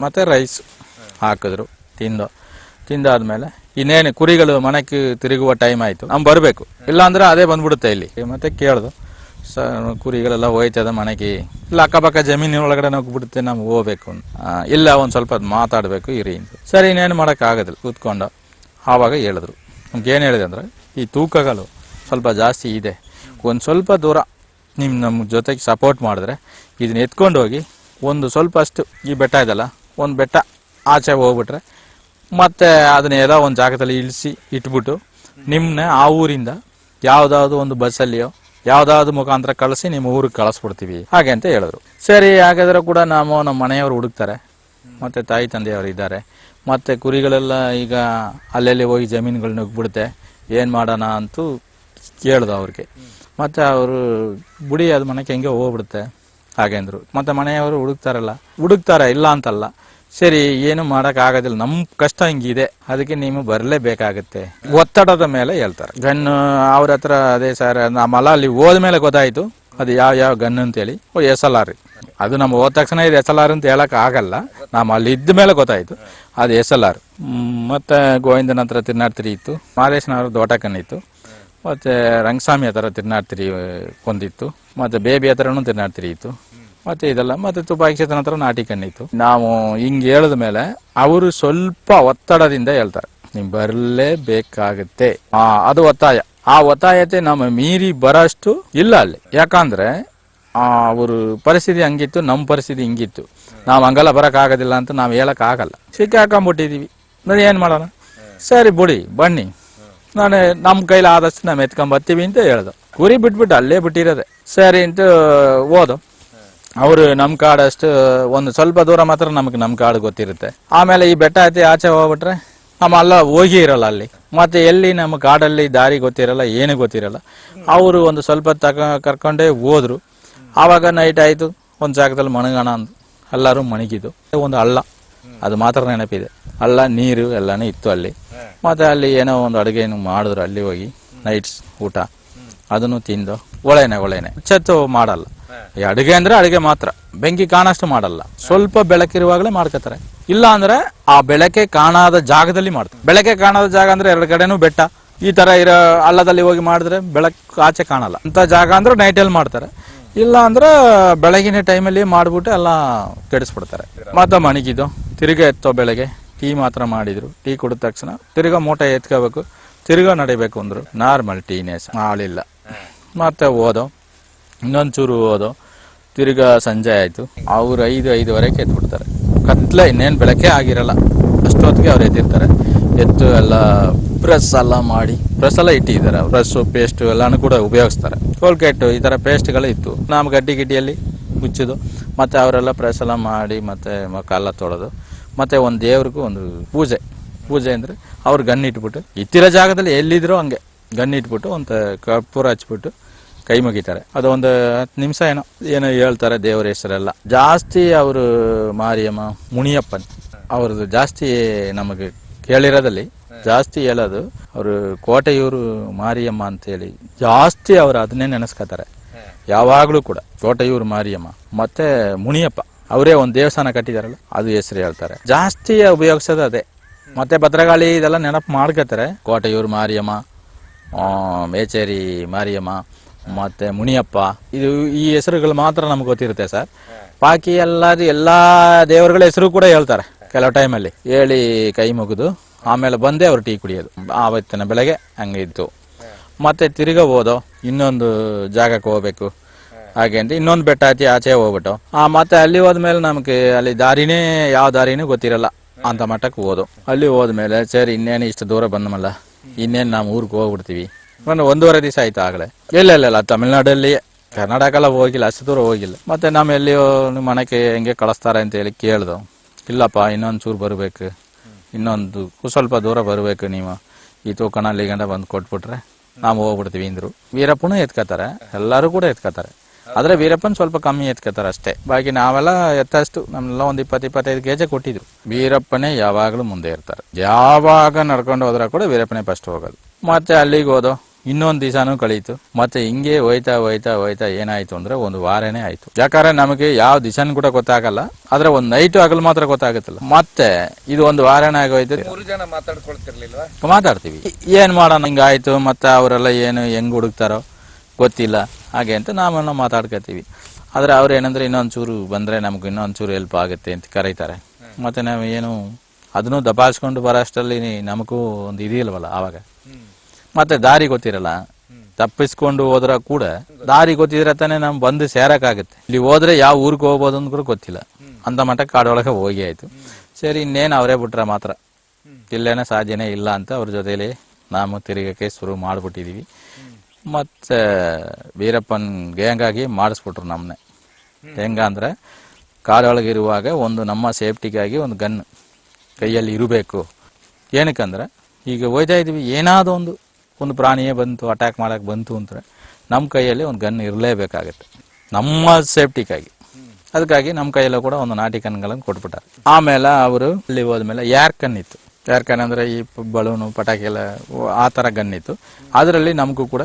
ಮತ್ತು ರೈಸ್ ಹಾಕಿದ್ರು. ತಿಂದಾದ್ಮೇಲೆ ಇನ್ನೇನು ಕುರಿಗಳು ಮನೆಗೆ ತಿರುಗುವ ಟೈಮ್ ಆಯಿತು, ನಾವು ಬರಬೇಕು, ಇಲ್ಲಾಂದ್ರೆ ಅದೇ ಬಂದ್ಬಿಡುತ್ತೆ ಇಲ್ಲಿ. ಮತ್ತೆ ಕೇಳ್ದು, ಕುರಿಗಳೆಲ್ಲ ಹೋಯ್ತದ ಮನೆಗೆ, ಇಲ್ಲ ಅಕ್ಕಪಕ್ಕ ಜಮೀನಿನ ಒಳಗಡೆ ಹೋಗ್ಬಿಡುತ್ತೆ, ನಾವು ಹೋಗ್ಬೇಕು. ಇಲ್ಲ ಒಂದು ಸ್ವಲ್ಪ ಮಾತಾಡಬೇಕು ಇರಿ ಅಂತ. ಸರಿ, ಇನ್ನೇನು ಮಾಡೋಕ್ಕಾಗೋದಿಲ್ಲ, ಕೂತ್ಕೊಂಡು ಆವಾಗ ಹೇಳಿದ್ರು. ನಮ್ಗೆ ಏನು ಹೇಳಿದೆ ಅಂದರೆ, ಈ ತೂಕಗಳು ಸ್ವಲ್ಪ ಜಾಸ್ತಿ ಇದೆ, ಒಂದು ಸ್ವಲ್ಪ ದೂರ ನಮ್ಮ ಜೊತೆಗೆ ಸಪೋರ್ಟ್ ಮಾಡಿದ್ರೆ ಇದನ್ನ ಎತ್ಕೊಂಡು ಹೋಗಿ ಒಂದು ಸ್ವಲ್ಪ ಅಷ್ಟು ಈ ಬೆಟ್ಟ ಇದಲ್ಲ, ಒಂದು ಬೆಟ್ಟ ಆಚೆ ಹೋಗ್ಬಿಟ್ರೆ ಮತ್ತೆ ಅದನ್ನ ಏನೋ ಒಂದು ಜಾಗದಲ್ಲಿ ಇಟ್ಬಿಟ್ಟು ನಿಮ್ಮನ್ನ ಆ ಊರಿಂದ ಯಾವುದಾದ್ರು ಒಂದು ಬಸ್ಸಲ್ಲಿಯೋ ಯಾವುದಾದ್ರು ಮುಖಾಂತರ ಕಳಿಸಿ ನಿಮ್ಮ ಊರಿಗೆ ಕಳಿಸ್ಬಿಡ್ತೀವಿ ಹಾಗೆ ಅಂತ ಹೇಳಿದ್ರು. ಸರಿ, ಹಾಗಾದ್ರೆ ಕೂಡ ನಮ್ಮ ಮನೆಯವರು ಹುಡುಕ್ತಾರೆ, ಮತ್ತು ತಾಯಿ ತಂದೆಯವರು ಇದ್ದಾರೆ, ಮತ್ತು ಕುರಿಗಳೆಲ್ಲ ಈಗ ಅಲ್ಲೆಲ್ಲಿ ಹೋಗಿ ಜಮೀನುಗಳು ನುಗ್ಬಿಡುತ್ತೆ, ಏನು ಮಾಡೋಣ ಅಂತೂ ಕೇಳ್ದು ಅವ್ರಿಗೆ. ಮತ್ತೆ ಅವರು ಬುಡಿ ಅದು ಮನೆಗೆ ಹೆಂಗೆ ಹೋಗ್ಬಿಡುತ್ತೆ ಹಾಗೆ ಅಂದ್ರು. ಮತ್ತೆ ಮನೆಯವರು ಹುಡುಕ್ತಾರೆ ಇಲ್ಲ ಅಂತಲ್ಲ. ಸರಿ ಏನು ಮಾಡಕ್ ಆಗೋದಿಲ್ಲ, ನಮ್ ಕಷ್ಟ ಹಿಂಗಿದೆ, ಅದಕ್ಕೆ ನೀವು ಬರಲೇಬೇಕಾಗತ್ತೆ ಒತ್ತಡದ ಮೇಲೆ ಹೇಳ್ತಾರೆ. ಗನ್ನು ಅವ್ರ ಹತ್ರ ಅದೇ ಸರ್ ನಮ್ಮಲ್ಲ ಅಲ್ಲಿ ಹೋದ್ಮೇಲೆ ಗೊತ್ತಾಯ್ತು ಅದು ಯಾವ ಗನ್ ಅಂತೇಳಿ. SLR ಅದು ನಮ್ಮ ಹೋದ ತಕ್ಷಣ ಇದು SLR ಅಂತ ಹೇಳಕ್ ಆಗಲ್ಲ, ನಮ್ಮ ಅಲ್ಲಿ ಇದ್ದ ಮೇಲೆ ಗೊತ್ತಾಯ್ತು ಅದು SLR. ಮತ್ತೆ ಗೋವಿಂದನ ಹತ್ರ ತಿರ್ನಾಡ್ತಿರಿ ಇತ್ತು, ಮಾದೇಶನವ್ರ ದೋಟಕನ್ ಮತ್ತೆ ರಂಗಸ್ವಾಮಿ ಹತ್ರ ತಿರ್ನಾಡ್ತಿರಿ ಕೊಂದಿತ್ತು, ಮತ್ತೆ ಬೇಬಿ ಹತ್ರನೂ ತಿರ್ನಾಡ್ತಿರಿ ಇತ್ತು, ಮತ್ತೆ ಇದೆಲ್ಲ ಮತ್ತೆ ತುಪಾಕಿ ಕ್ಷೇತ್ರ ಹತ್ರ ನಾಟಿ ಕಣ್ಣಿತ್ತು. ನಾವು ಹಿಂಗ್ ಹೇಳಿದ ಮೇಲೆ ಅವರು ಸ್ವಲ್ಪ ಒತ್ತಡದಿಂದ ಹೇಳ್ತಾರೆ ನೀವು ಬರಲೇಬೇಕಾಗತ್ತೆ. ಅದು ಒತ್ತಾಯ. ಆ ಒತ್ತಾಯತೆ ನಮ್ಮ ಮೀರಿ ಬರಷ್ಟು ಇಲ್ಲ ಅಲ್ಲಿ. ಯಾಕಂದ್ರೆ ಅವರು ಪರಿಸ್ಥಿತಿ ಹಂಗಿತ್ತು, ನಮ್ಮ ಪರಿಸ್ಥಿತಿ ಹಿಂಗಿತ್ತು. ನಾವು ಹಂಗೆಲ್ಲ ಬರಕ್ ಆಗೋದಿಲ್ಲ ಅಂತ ನಾವು ಹೇಳಕ್ ಆಗಲ್ಲ. ಸಿಕ್ಕಾಕೊಂಡ್ಬಿಟ್ಟಿದೀವಿ ನೋಡಿ, ಏನ್ ಮಾಡೋಣ, ಸರಿ ಬಿಡಿ ಬನ್ನಿ, ನಾನು ನಮ್ಮ ಕೈಲಿ ಆದಷ್ಟು ನಾವು ಎತ್ಕೊಂಡ್ ಬರ್ತೀವಿ ಅಂತ ಹೇಳ್ದು. ಕುರಿ ಬಿಟ್ಬಿಟ್ಟು ಅಲ್ಲೇ ಬಿಟ್ಟಿರೋದೆ. ಸರಿ ಅಂತ ಓದು. ಅವರು ನಮ್ಮ ಕಾಡಷ್ಟು ಒಂದು ಸ್ವಲ್ಪ ದೂರ ಮಾತ್ರ ನಮ್ಮ ಕಾಡು ಗೊತ್ತಿರುತ್ತೆ. ಆಮೇಲೆ ಈ ಬೆಟ್ಟ ಹತ್ತಿ ಆಚೆ ಹೋಗ್ಬಿಟ್ರೆ ನಮ್ಮಲ್ಲ ಹೋಗಿ ಇರಲ್ಲ ಅಲ್ಲಿ. ಮತ್ತೆ ಎಲ್ಲಿ ನಮ್ಮ ಕಾಡಲ್ಲಿ ದಾರಿ ಗೊತ್ತಿರಲ್ಲ, ಏನು ಗೊತ್ತಿರಲ್ಲ. ಅವರು ಒಂದು ಸ್ವಲ್ಪ ಕರ್ಕೊಂಡೇ ಹೋದ್ರು. ಆವಾಗ ನೈಟ್ ಆಯ್ತು, ಒಂದು ಜಾಗದಲ್ಲಿ ಮಣಗೋಣ ಅಂದು ಎಲ್ಲರೂ ಮಣಗಿದ್ದು. ಒಂದು ಹಳ್ಳ, ಅದು ಮಾತ್ರ ನೆನಪಿದೆ. ಹಳ್ಳ, ನೀರು ಎಲ್ಲಾನು ಇತ್ತು ಅಲ್ಲಿ. ಮತ್ತೆ ಅಲ್ಲಿ ಏನೋ ಒಂದು ಅಡುಗೆನು ಮಾಡಿದ್ರು. ಅಲ್ಲಿ ಹೋಗಿ ನೈಟ್ಸ್ ಊಟ ಅದನ್ನು ತಿಂದು ಒಳ್ಳೆನೆ ಚತ್ತು ಮಾಡಲ್ಲ. ಈ ಅಡುಗೆ ಅಂದ್ರೆ ಅಡುಗೆ ಮಾತ್ರ, ಬೆಂಕಿ ಕಾಣಷ್ಟು ಮಾಡಲ್ಲ. ಸ್ವಲ್ಪ ಬೆಳಕಿರುವಾಗಲೇ ಮಾಡ್ಕೋತಾರೆ. ಇಲ್ಲ ಅಂದ್ರೆ ಆ ಬೆಳಕೆ ಕಾಣಾದ ಜಾಗದಲ್ಲಿ ಮಾಡ್ತಾರೆ. ಬೆಳಕೆ ಕಾಣಾದ ಜಾಗ ಅಂದ್ರೆ 2 ಕಡೆನೂ ಬೆಟ್ಟ, ಈ ತರ ಇರೋ ಹಳ್ಳದಲ್ಲಿ ಹೋಗಿ ಮಾಡಿದ್ರೆ ಬೆಳಕು ಆಚೆ ಕಾಣಲ್ಲ ಅಂತ ಜಾಗ ಅಂದ್ರೆ ನೈಟಲ್ಲಿ ಮಾಡ್ತಾರೆ. ಇಲ್ಲ ಅಂದ್ರೆ ಬೆಳಗಿನ ಟೈಮಲ್ಲಿ ಮಾಡ್ಬಿಟ್ಟು ಎಲ್ಲ ಕೆಡಿಸ್ಬಿಡ್ತಾರೆ. ಮತ್ತೆ ಮಣಗಿದ್ದು ತಿರುಗಾ ಎತ್ತೋ ಬೆಳಗ್ಗೆ ಟೀ ಮಾತ್ರ ಮಾಡಿದ್ರು. ಟೀ ಕುಡಿದ ತಕ್ಷಣ ತಿರ್ಗಾ ಮೂಟೆ ಎತ್ಕೋಬೇಕು, ತಿರ್ಗಾ ನಡಿಬೇಕು ಅಂದ್ರು. ನಾರ್ಮಲ್ ಟೀನೇ ಆಳಿಲ್ಲ. ಮತ್ತೆ ಓದೋ ಇನ್ನೊಂಚೂರು ಓದೋ, ತಿರ್ಗಾ ಸಂಜೆ ಆಯ್ತು. ಅವ್ರು 5-5:30 ಎದ್ಬಿಡ್ತಾರೆ. ಕತ್ಲೆ, ಇನ್ನೇನು ಬೆಳಕೆ ಆಗಿರಲ್ಲ ಅಷ್ಟೊತ್ತಿಗೆ ಅವ್ರು ಎದ್ದಿರ್ತಾರೆ. ಎತ್ತು ಎಲ್ಲ ಪ್ರೆಸ್ ಎಲ್ಲ ಮಾಡಿ, ಪ್ರೆಸ್ ಎಲ್ಲ ಇಟ್ಟಿದ್ದಾರೆ. ಪ್ರೆಸ್ಸು ಪೇಸ್ಟು ಎಲ್ಲಾನು ಕೂಡ ಉಪಯೋಗಿಸ್ತಾರೆ. ಕೋಲ್ಗೇಟು ಈ ಥರ ಪೇಸ್ಟ್ಗಳು ಇತ್ತು. ನಮ್ಮ ಗಡ್ಡಿಯಲ್ಲಿ ಮುಚ್ಚಿದ್ದು. ಮತ್ತೆ ಅವರೆಲ್ಲ ಪ್ರೆಸ್ ಎಲ್ಲ ಮಾಡಿ ಮತ್ತೆ ಕಾಲ ತೊಳೆದು, ಮತ್ತೆ ಒಂದು ದೇವ್ರಿಗೂ ಒಂದು ಪೂಜೆ ಅಂದರೆ ಅವ್ರು ಗನ್ ಇಟ್ಬಿಟ್ಟು ಇತ್ತಿರೋ ಜಾಗದಲ್ಲಿ ಎಲ್ಲಿದ್ರು ಹಂಗೆ ಗನ್ ಇಟ್ಬಿಟ್ಟು ಒಂದು ಕರ್ಪೂರ ಹಚ್ಬಿಟ್ಟು ಕೈ ಮುಗಿತಾರೆ. ಅದು ಒಂದು 10 ನಿಮಿಷ ಏನೋ ಹೇಳ್ತಾರೆ ದೇವರ ಹೆಸರೆಲ್ಲ. ಜಾಸ್ತಿ ಅವರು ಮಾರಿಯಮ್ಮ, ಮುನಿಯಪ್ಪನ್ ಅವ್ರದ್ದು ಜಾಸ್ತಿ ನಮಗೆ ಕೇಳಿರೋದಲ್ಲಿ ಜಾಸ್ತಿ ಹೇಳೋದು. ಅವರು ಕೋಟೆಯೂರು ಮಾರಿಯಮ್ಮ ಅಂತೇಳಿ ಜಾಸ್ತಿ ಅವರು ಅದನ್ನೇ ನೆನೆಸ್ಕೊತಾರೆ ಯಾವಾಗಲೂ ಕೂಡ. ಕೋಟೆಯೂರು ಮಾರಿಯಮ್ಮ ಮತ್ತೆ ಮುನಿಯಪ್ಪ ಅವರೇ ಒಂದು ದೇವಸ್ಥಾನ ಕಟ್ಟಿದಾರಲ್ಲ, ಅದು ಹೆಸರು ಹೇಳ್ತಾರೆ. ಜಾಸ್ತಿ ಉಪಯೋಗಿಸೋದು ಅದೇ. ಮತ್ತೆ ಭದ್ರಕಾಳಿ ಇದೆಲ್ಲ ನೆನಪು ಮಾಡ್ಕೋತಾರೆ. ಕೋಟೆಯೂರು ಮಾರಿಯಮ್ಮ, ಮೇಚೇರಿ ಮಾರಿಯಮ್ಮ ಮತ್ತೆ ಮುನಿಯಪ್ಪ, ಇದು ಈ ಹೆಸರುಗಳು ಮಾತ್ರ ನಮ್ಗೆ ಗೊತ್ತಿರುತ್ತೆ ಸರ್. ಬಾಕಿ ಎಲ್ಲಾ ದೇವರುಗಳ ಹೆಸರು ಕೂಡ ಹೇಳ್ತಾರೆ ಕೆಲವು ಟೈಮಲ್ಲಿ. ಹೇಳಿ ಕೈ ಮುಗಿದು ಆಮೇಲೆ ಬಂದೇ ಅವ್ರು ಟೀ ಕುಡಿಯೋದು. ಆವತ್ತಿನ ಬೆಳಗ್ಗೆ ಹಂಗಿತ್ತು. ಮತ್ತೆ ತಿರ್ಗಾ ಹೋದೋ, ಇನ್ನೊಂದು ಜಾಗಕ್ಕೆ ಹೋಗ್ಬೇಕು ಹಾಗೆ ಅಂತ ಇನ್ನೊಂದು ಬೆಟ್ಟ ಹತ್ತಿ ಆಚೆ ಹೋಗ್ಬಿಟ್ಟು ಮತ್ತೆ ಅಲ್ಲಿ ಹೋದ್ಮೇಲೆ ನಮ್ಗೆ ಅಲ್ಲಿ ದಾರಿನೇ ಯಾವ ದಾರಿನೂ ಗೊತ್ತಿರಲ್ಲ ಅಂತ ಮಟ್ಟಕ್ಕೆ ಹೋದೋ. ಅಲ್ಲಿ ಹೋದ್ಮೇಲೆ ಸರಿ ಇನ್ನೇನು ಇಷ್ಟು ದೂರ ಬಂದಮಲ್ಲ, ಇನ್ನೇನು ನಾವು ಊರಿಗೆ ಹೋಗ್ಬಿಡ್ತೀವಿ. 1.5 ದಿವಸ ಆಯ್ತು ಆಗಲೇ. ಇಲ್ಲ ತಮಿಳ್ನಾಡಲ್ಲಿ, ಕರ್ನಾಟಕ ಹೋಗಿಲ್ಲ, ಅಷ್ಟು ದೂರ ಹೋಗಿಲ್ಲ. ಮತ್ತೆ ನಮ್ಮ ಎಲ್ಲಿಯೋ ಮನೆಗೆ ಹೆಂಗೆ ಕಳಿಸ್ತಾರೆ ಅಂತ ಹೇಳಿ ಕೇಳ್ದು. ಇಲ್ಲಪ್ಪ ಇನ್ನೊಂದು ಚೂರು ಬರಬೇಕು, ಇನ್ನೊಂದು ಸ್ವಲ್ಪ ದೂರ ಬರಬೇಕು, ನೀವು ಈ ತೂಕನಲ್ಲಿ ಗಂಡ ಬಂದು ಕೊಟ್ಬಿಟ್ರೆ ನಾವು ಹೋಗ್ಬಿಡ್ತೀವಿ ಅಂದ್ರು. ವೀರಪ್ಪನೂ ಎತ್ಕೋತಾರೆ, ಎಲ್ಲರೂ ಕೂಡ ಎತ್ಕೋತಾರೆ. ಆದ್ರೆ ವೀರಪ್ಪನ್ ಸ್ವಲ್ಪ ಕಮ್ಮಿ ಎತ್ಕೋತಾರೆ ಅಷ್ಟೇ. ಬಾಕಿ ನಾವೆಲ್ಲ ಎತ್ತಷ್ಟು ನಮ್ಮೆಲ್ಲ ಒಂದು 20-25 ಕೆಜಿ ಕೊಟ್ಟಿದ್ರು. ವೀರಪ್ಪನೇ ಯಾವಾಗಲೂ ಮುಂದೆ ಇರ್ತಾರೆ. ಯಾವಾಗ ನಡ್ಕೊಂಡು ಹೋದ್ರೆ ಕೂಡ ವೀರಪ್ಪನೇ ಫಸ್ಟ್ ಹೋಗೋದು. ಮತ್ತೆ ಅಲ್ಲಿಗೆ ಹೋದೋ, ಇನ್ನೊಂದು ದಿವಸನೂ ಕಳೀತು. ಮತ್ತೆ ಹಿಂಗೆ ಹೋಯ್ತಾ ಏನಾಯ್ತು ಅಂದ್ರೆ 1 ವಾರನೇ ಆಯ್ತು. ಯಾಕಂದ್ರೆ ನಮಗೆ ಯಾವ ದಿವಸನೂ ಕೂಡ ಗೊತ್ತಾಗಲ್ಲ, ಆದ್ರೆ ಒಂದು ನೈಟ್ ಆಗಲು ಮಾತ್ರ ಗೊತ್ತಾಗುತ್ತಲ್ಲ. ಮತ್ತೆ ಇದು 1 ವಾರನೇ ಆಗೋಯ್ತು. 3 ಜನ ಮಾತಾಡ್ಕೊಳ್ತಿರ್ಲಿಲ್ವಾ? ಮಾತಾಡ್ತೀವಿ, ಏನ್ ಮಾಡೋಣ ಹಿಂಗಾಯ್ತು. ಮತ್ತೆ ಅವರೆಲ್ಲ ಏನು ಹೆಂಗ್ ಹುಡುಕ್ತಾರೋ ಗೊತ್ತಿಲ್ಲ ಹಾಗೆ ಅಂತ ನಾವೆಲ್ಲ ಮಾತಾಡ್ಕೊತೀವಿ. ಆದ್ರೆ ಅವ್ರು ಏನಂದ್ರೆ ಇನ್ನೊಂಚೂರು ಬಂದ್ರೆ ನಮ್ಗೆ ಇನ್ನೊಂಚೂರು ಹೆಲ್ಪ್ ಆಗುತ್ತೆ ಅಂತ ಕರೀತಾರೆ. ಮತ್ತೆ ನಾವು ಏನು ಅದನ್ನು ದಬಾಯಿಸ್ಕೊಂಡು ಬರೋಷ್ಟರಲ್ಲಿ ನಮಗೂ ಒಂದು ಇದಿಲ್ವಲ್ಲ ಆವಾಗ. ಮತ್ತೆ ದಾರಿ ಗೊತ್ತಿರಲ್ಲ, ತಪ್ಪಿಸ್ಕೊಂಡು ಹೋದ್ರ ಕೂಡ ದಾರಿ ಗೊತ್ತಿದ್ರೆ ತಾನೇ ನಮ್ ಬಂದು ಸೇರಕ್ಕಾಗುತ್ತೆ. ಇಲ್ಲಿ ಹೋದ್ರೆ ಯಾವ ಊರಿಗೆ ಹೋಗ್ಬೋದು ಅಂತ ಕೂಡ ಗೊತ್ತಿಲ್ಲ. ಅಂತ ಮಟ್ಟ ಕಾಡೊಳಗೆ ಹೋಗಿ ಆಯ್ತು. ಸರಿ ಇನ್ನೇನು ಅವರೇ ಬಿಟ್ರೆ ಮಾತ್ರ ಇಲ್ಲೇನೋ ಸಾಧ್ಯನೇ ಇಲ್ಲ ಅಂತ ಅವ್ರ ಜೊತೆಲಿ ನಾವು ತಿರುಗಕ್ಕೆ ಶುರು ಮಾಡ್ಬಿಟ್ಟಿದೀವಿ. ಮತ್ತೆ ವೀರಪ್ಪನ್ ಗ್ಯಾಂಗಾಗಿ ಮಾಡಿಸ್ಬಿಟ್ರು ನಮ್ಮನ್ನೇ. ಹೆಂಗಂದ್ರೆ ಕಾಡೊಳಗಿರುವಾಗ ಒಂದು ನಮ್ಮ ಸೇಫ್ಟಿಗಾಗಿ ಒಂದು ಗನ್ ಕೈಯಲ್ಲಿ ಇರಬೇಕು. ಏನಕ್ಕಂದ್ರೆ ಈಗ ಹೋಯ್ತಾ ಇದೀವಿ, ಏನಾದ್ರು ಒಂದು ಒಂದು ಪ್ರಾಣಿಯೇ ಬಂತು ಅಟ್ಯಾಕ್ ಮಾಡಕ್ಕೆ ಬಂತು ಅಂದರೆ ನಮ್ಮ ಕೈಯಲ್ಲಿ ಒಂದು ಗನ್ ಇರಲೇಬೇಕಾಗುತ್ತೆ ನಮ್ಮ ಸೇಫ್ಟಿಗಾಗಿ. ಅದಕ್ಕಾಗಿ ನಮ್ಮ ಕೈಯಲ್ಲೂ ಕೂಡ ಒಂದು ನಾಟಿ ಕನ್ಗಳನ್ನು ಕೊಟ್ಬಿಟ್ಟಾರೆ. ಆಮೇಲೆ ಅವರು ಅಲ್ಲಿ ಹೋದ್ಮೇಲೆ ಏರ್ ಕನ್ ಇತ್ತು. ಏರ್ ಕನ್ ಅಂದರೆ ಈ ಬಲೂನು ಪಟಾಕಿ ಎಲ್ಲ ಆ ಥರ ಗನ್ ಇತ್ತು. ಅದರಲ್ಲಿ ನಮಗೂ ಕೂಡ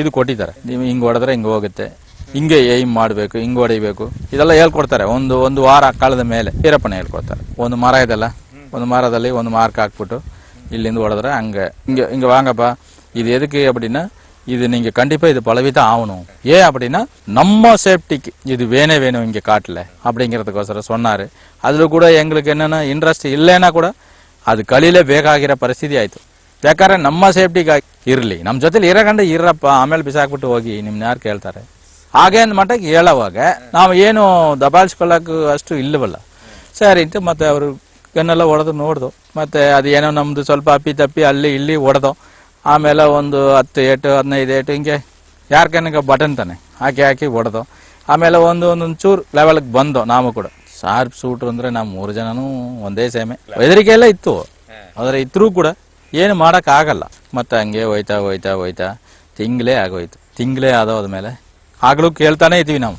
ಇದು ಕೊಟ್ಟಿದ್ದಾರೆ. ನೀವು ಹಿಂಗೆ ಹೊಡೆದ್ರೆ ಹಿಂಗೆ ಹೋಗುತ್ತೆ, ಹಿಂಗೆ ಏಮ್ ಮಾಡಬೇಕು, ಹಿಂಗೆ ಹೊಡಿಬೇಕು, ಇದೆಲ್ಲ ಹೇಳ್ಕೊಡ್ತಾರೆ. ಒಂದು ವಾರ ಕಳೆದ ಮೇಲೆ ವೀರಪ್ಪನ ಹೇಳ್ಕೊಡ್ತಾರೆ. ಒಂದು ಮರ ಇದೆಲ್ಲ, ಒಂದು ಮರದಲ್ಲಿ ಒಂದು ಮಾರ್ಕ್ ಹಾಕ್ಬಿಟ್ಟು ಇಲ್ಲಿಂದ ಹೊಡೆದ್ರೆ ಹಿಂಗೆ வாங்கப்பா இது எதுக்கு அப்படின்னா இது நீங்கள் கண்டிப்பாக இது பலவிதம் ஆகணும். ஏன் அப்படின்னா நம்ம சேஃப்டிக்கு இது வேணும் இங்கே காட்டில் அப்படிங்கிறதுக்கோசரம் சொன்னார். அதில் கூட எங்களுக்கு என்னென்னா இன்ட்ரெஸ்ட் இல்லைன்னா ಕೂಡ ಅದು ಕಲೀಲೇ ಬೇಕಾಗಿರೋ ಪರಿಸ್ಥಿತಿ ಆಯಿತು. ಯಾಕಂದ್ರೆ ನಮ್ಮ ಸೇಫ್ಟಿಗಾಗಿ ಇರಲಿ, ನಮ್ಮ ಜೊತೆಲಿ ಇರಕಂಡು ಇರಪ್ಪ, ಆಮೇಲೆ ಬಿಸಾಕ್ಬಿಟ್ಟು ಹೋಗಿ ನಿಮ್ನ ಯಾರು ಕೇಳ್ತಾರೆ ಹಾಗೆ ಅಂದ ಮಟ್ಟಕ್ಕೆ ಹೇಳೋವಾಗ ನಾವು ಏನು ದಬಾಯಿಸ್ಕೊಳ್ಳೋಕೆ ಅಷ್ಟು ಇಲ್ಲವಲ್ಲ. ಸರಿ ಅಂತ ಮತ್ತೆ ಅವರು ಗನ್ನೆಲ್ಲ ಹೊಡೆದು ನೋಡ್ದು. ಮತ್ತೆ ಅದು ಏನೋ ನಮ್ಮದು ಸ್ವಲ್ಪ ಅಪ್ಪಿ ತಪ್ಪಿ ಅಲ್ಲಿ ಇಲ್ಲಿ ಹೊಡೆದು ಆಮೇಲೆ ಒಂದು 10 ಏಟು 15 ಏಟು ಹಿಂಗೆ ಯಾರು ಕಣ್ಣಿಗೆ ಬಟನ್ ತಾನೆ ಹಾಕಿ ಹೊಡೆದು ಆಮೇಲೆ ಒಂದೊಂದು ಚೂರು ಲೆವೆಲ್ಗೆ ಬಂದು ನಾವು ಕೂಡ ಶಾರ್ಪ್ ಶೂಟ್ರು ಅಂದರೆ ನಾವು 3 ಜನನೂ ಒಂದೇ ಸೇಮೆ. ಹೆದರಿಕೆ ಎಲ್ಲ ಇತ್ತು, ಆದರೆ ಇದ್ರೂ ಕೂಡ ಏನು ಮಾಡೋಕ್ಕಾಗಲ್ಲ. ಮತ್ತು ಹಂಗೆ ಹೋಯ್ತಾ ತಿಂಗಳೇ ಆಗೋಯ್ತು. ತಿಂಗಳೇ ಆದೋದ್ಮೇಲೆ ಆಗಲೂ ಕೇಳ್ತಾನೆ ಇದ್ದೀವಿ ನಾವು